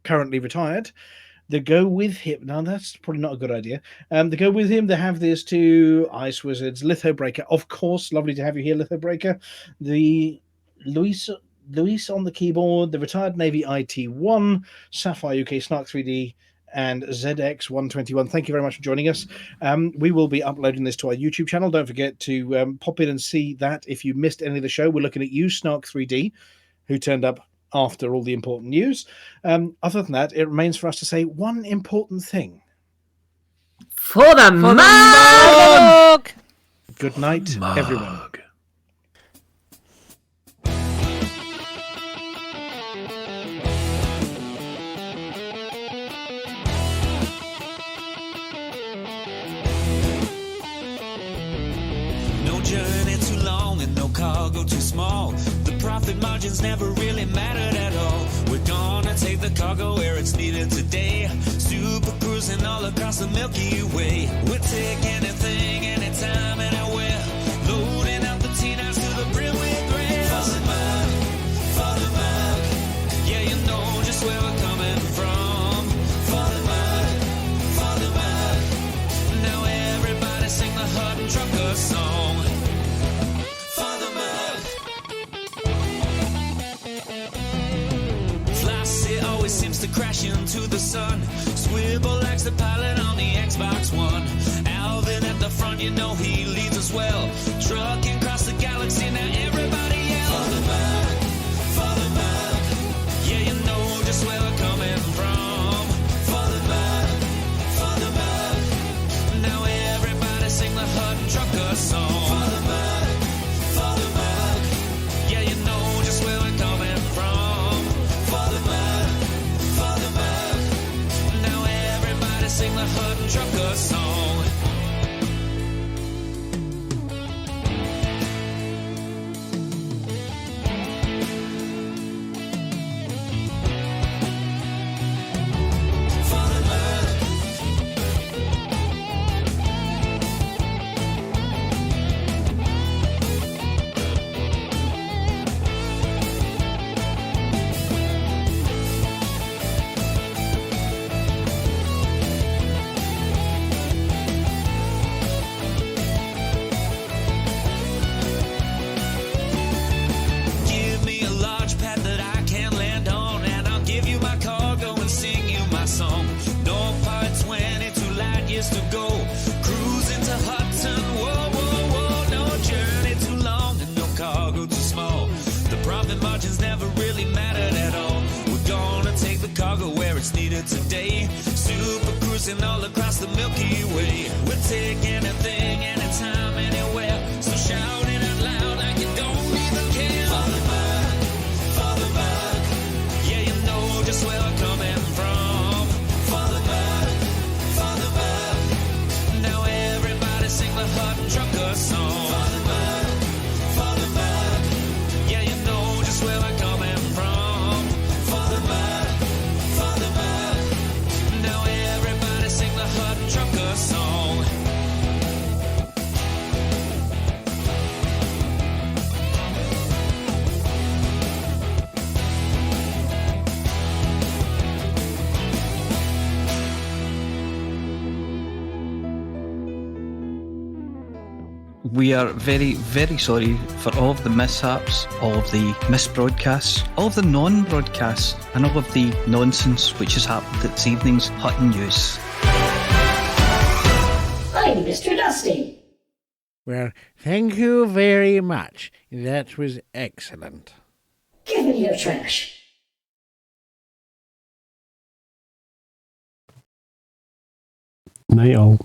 currently retired. The Go With Him. Now, that's probably not a good idea. The Go With Him, they have this to Ice Wizards, Litho Breaker. Of course, lovely to have you here, Litho Breaker. The Luis on the keyboard, the Retired Navy IT1, Sapphire UK Snark 3D, and ZX121. Thank you very much for joining us. We will be uploading this to our YouTube channel. Don't forget to pop in and see that if you missed any of the show. We're looking at you, Snark 3D, who turned up after all the important news. Other than that, it remains for us to say one important thing. For the mug! Good night, everyone. No journey too long and no cargo too small. The profit margins never really mattered at all. We're gonna take the cargo where it's needed today. Super cruising all across the Milky Way. We'll take anything, anytime, anywhere. Loading up the T-9s to the brim with grain. For the mug, yeah, you know just where we're coming from. For the mug, now everybody sing the Hutton Trucker song. For the mug. Flossie always seems to crash into the sun. Swivel likes the pilot on the Xbox One. Alvin at the front, you know he leads us well. Trucking across the galaxy, now everybody yell. For the mug, yeah, you know just where we're coming from. For the mug, now everybody sing the Hutton Trucker song. For the mug, yeah, you know just where we're coming from. For the mug, now everybody sing the Hutton Trucker song. Give me a large pad that I can land on, and I'll give you my cargo and sing you my song. North Part 22 light years to go. Cruising to Hudson, whoa, whoa, whoa. No journey too long and no cargo too small. The profit margins never really mattered at all. We're gonna take the cargo where it's needed today. Super cruising all across the Milky Way. We'll take anything, anytime, anywhere. So shout it out loud like you don't even care. For the mug, yeah, you know just where we're coming from. For the mug, now trucker song. We are very, very sorry for all of the mishaps, all of the misbroadcasts, all of the non-broadcasts, and all of the nonsense which has happened at this evening's Hutton News. I'm Mr. Dusty. Well, thank you very much. That was excellent. Give me your trash. Night all.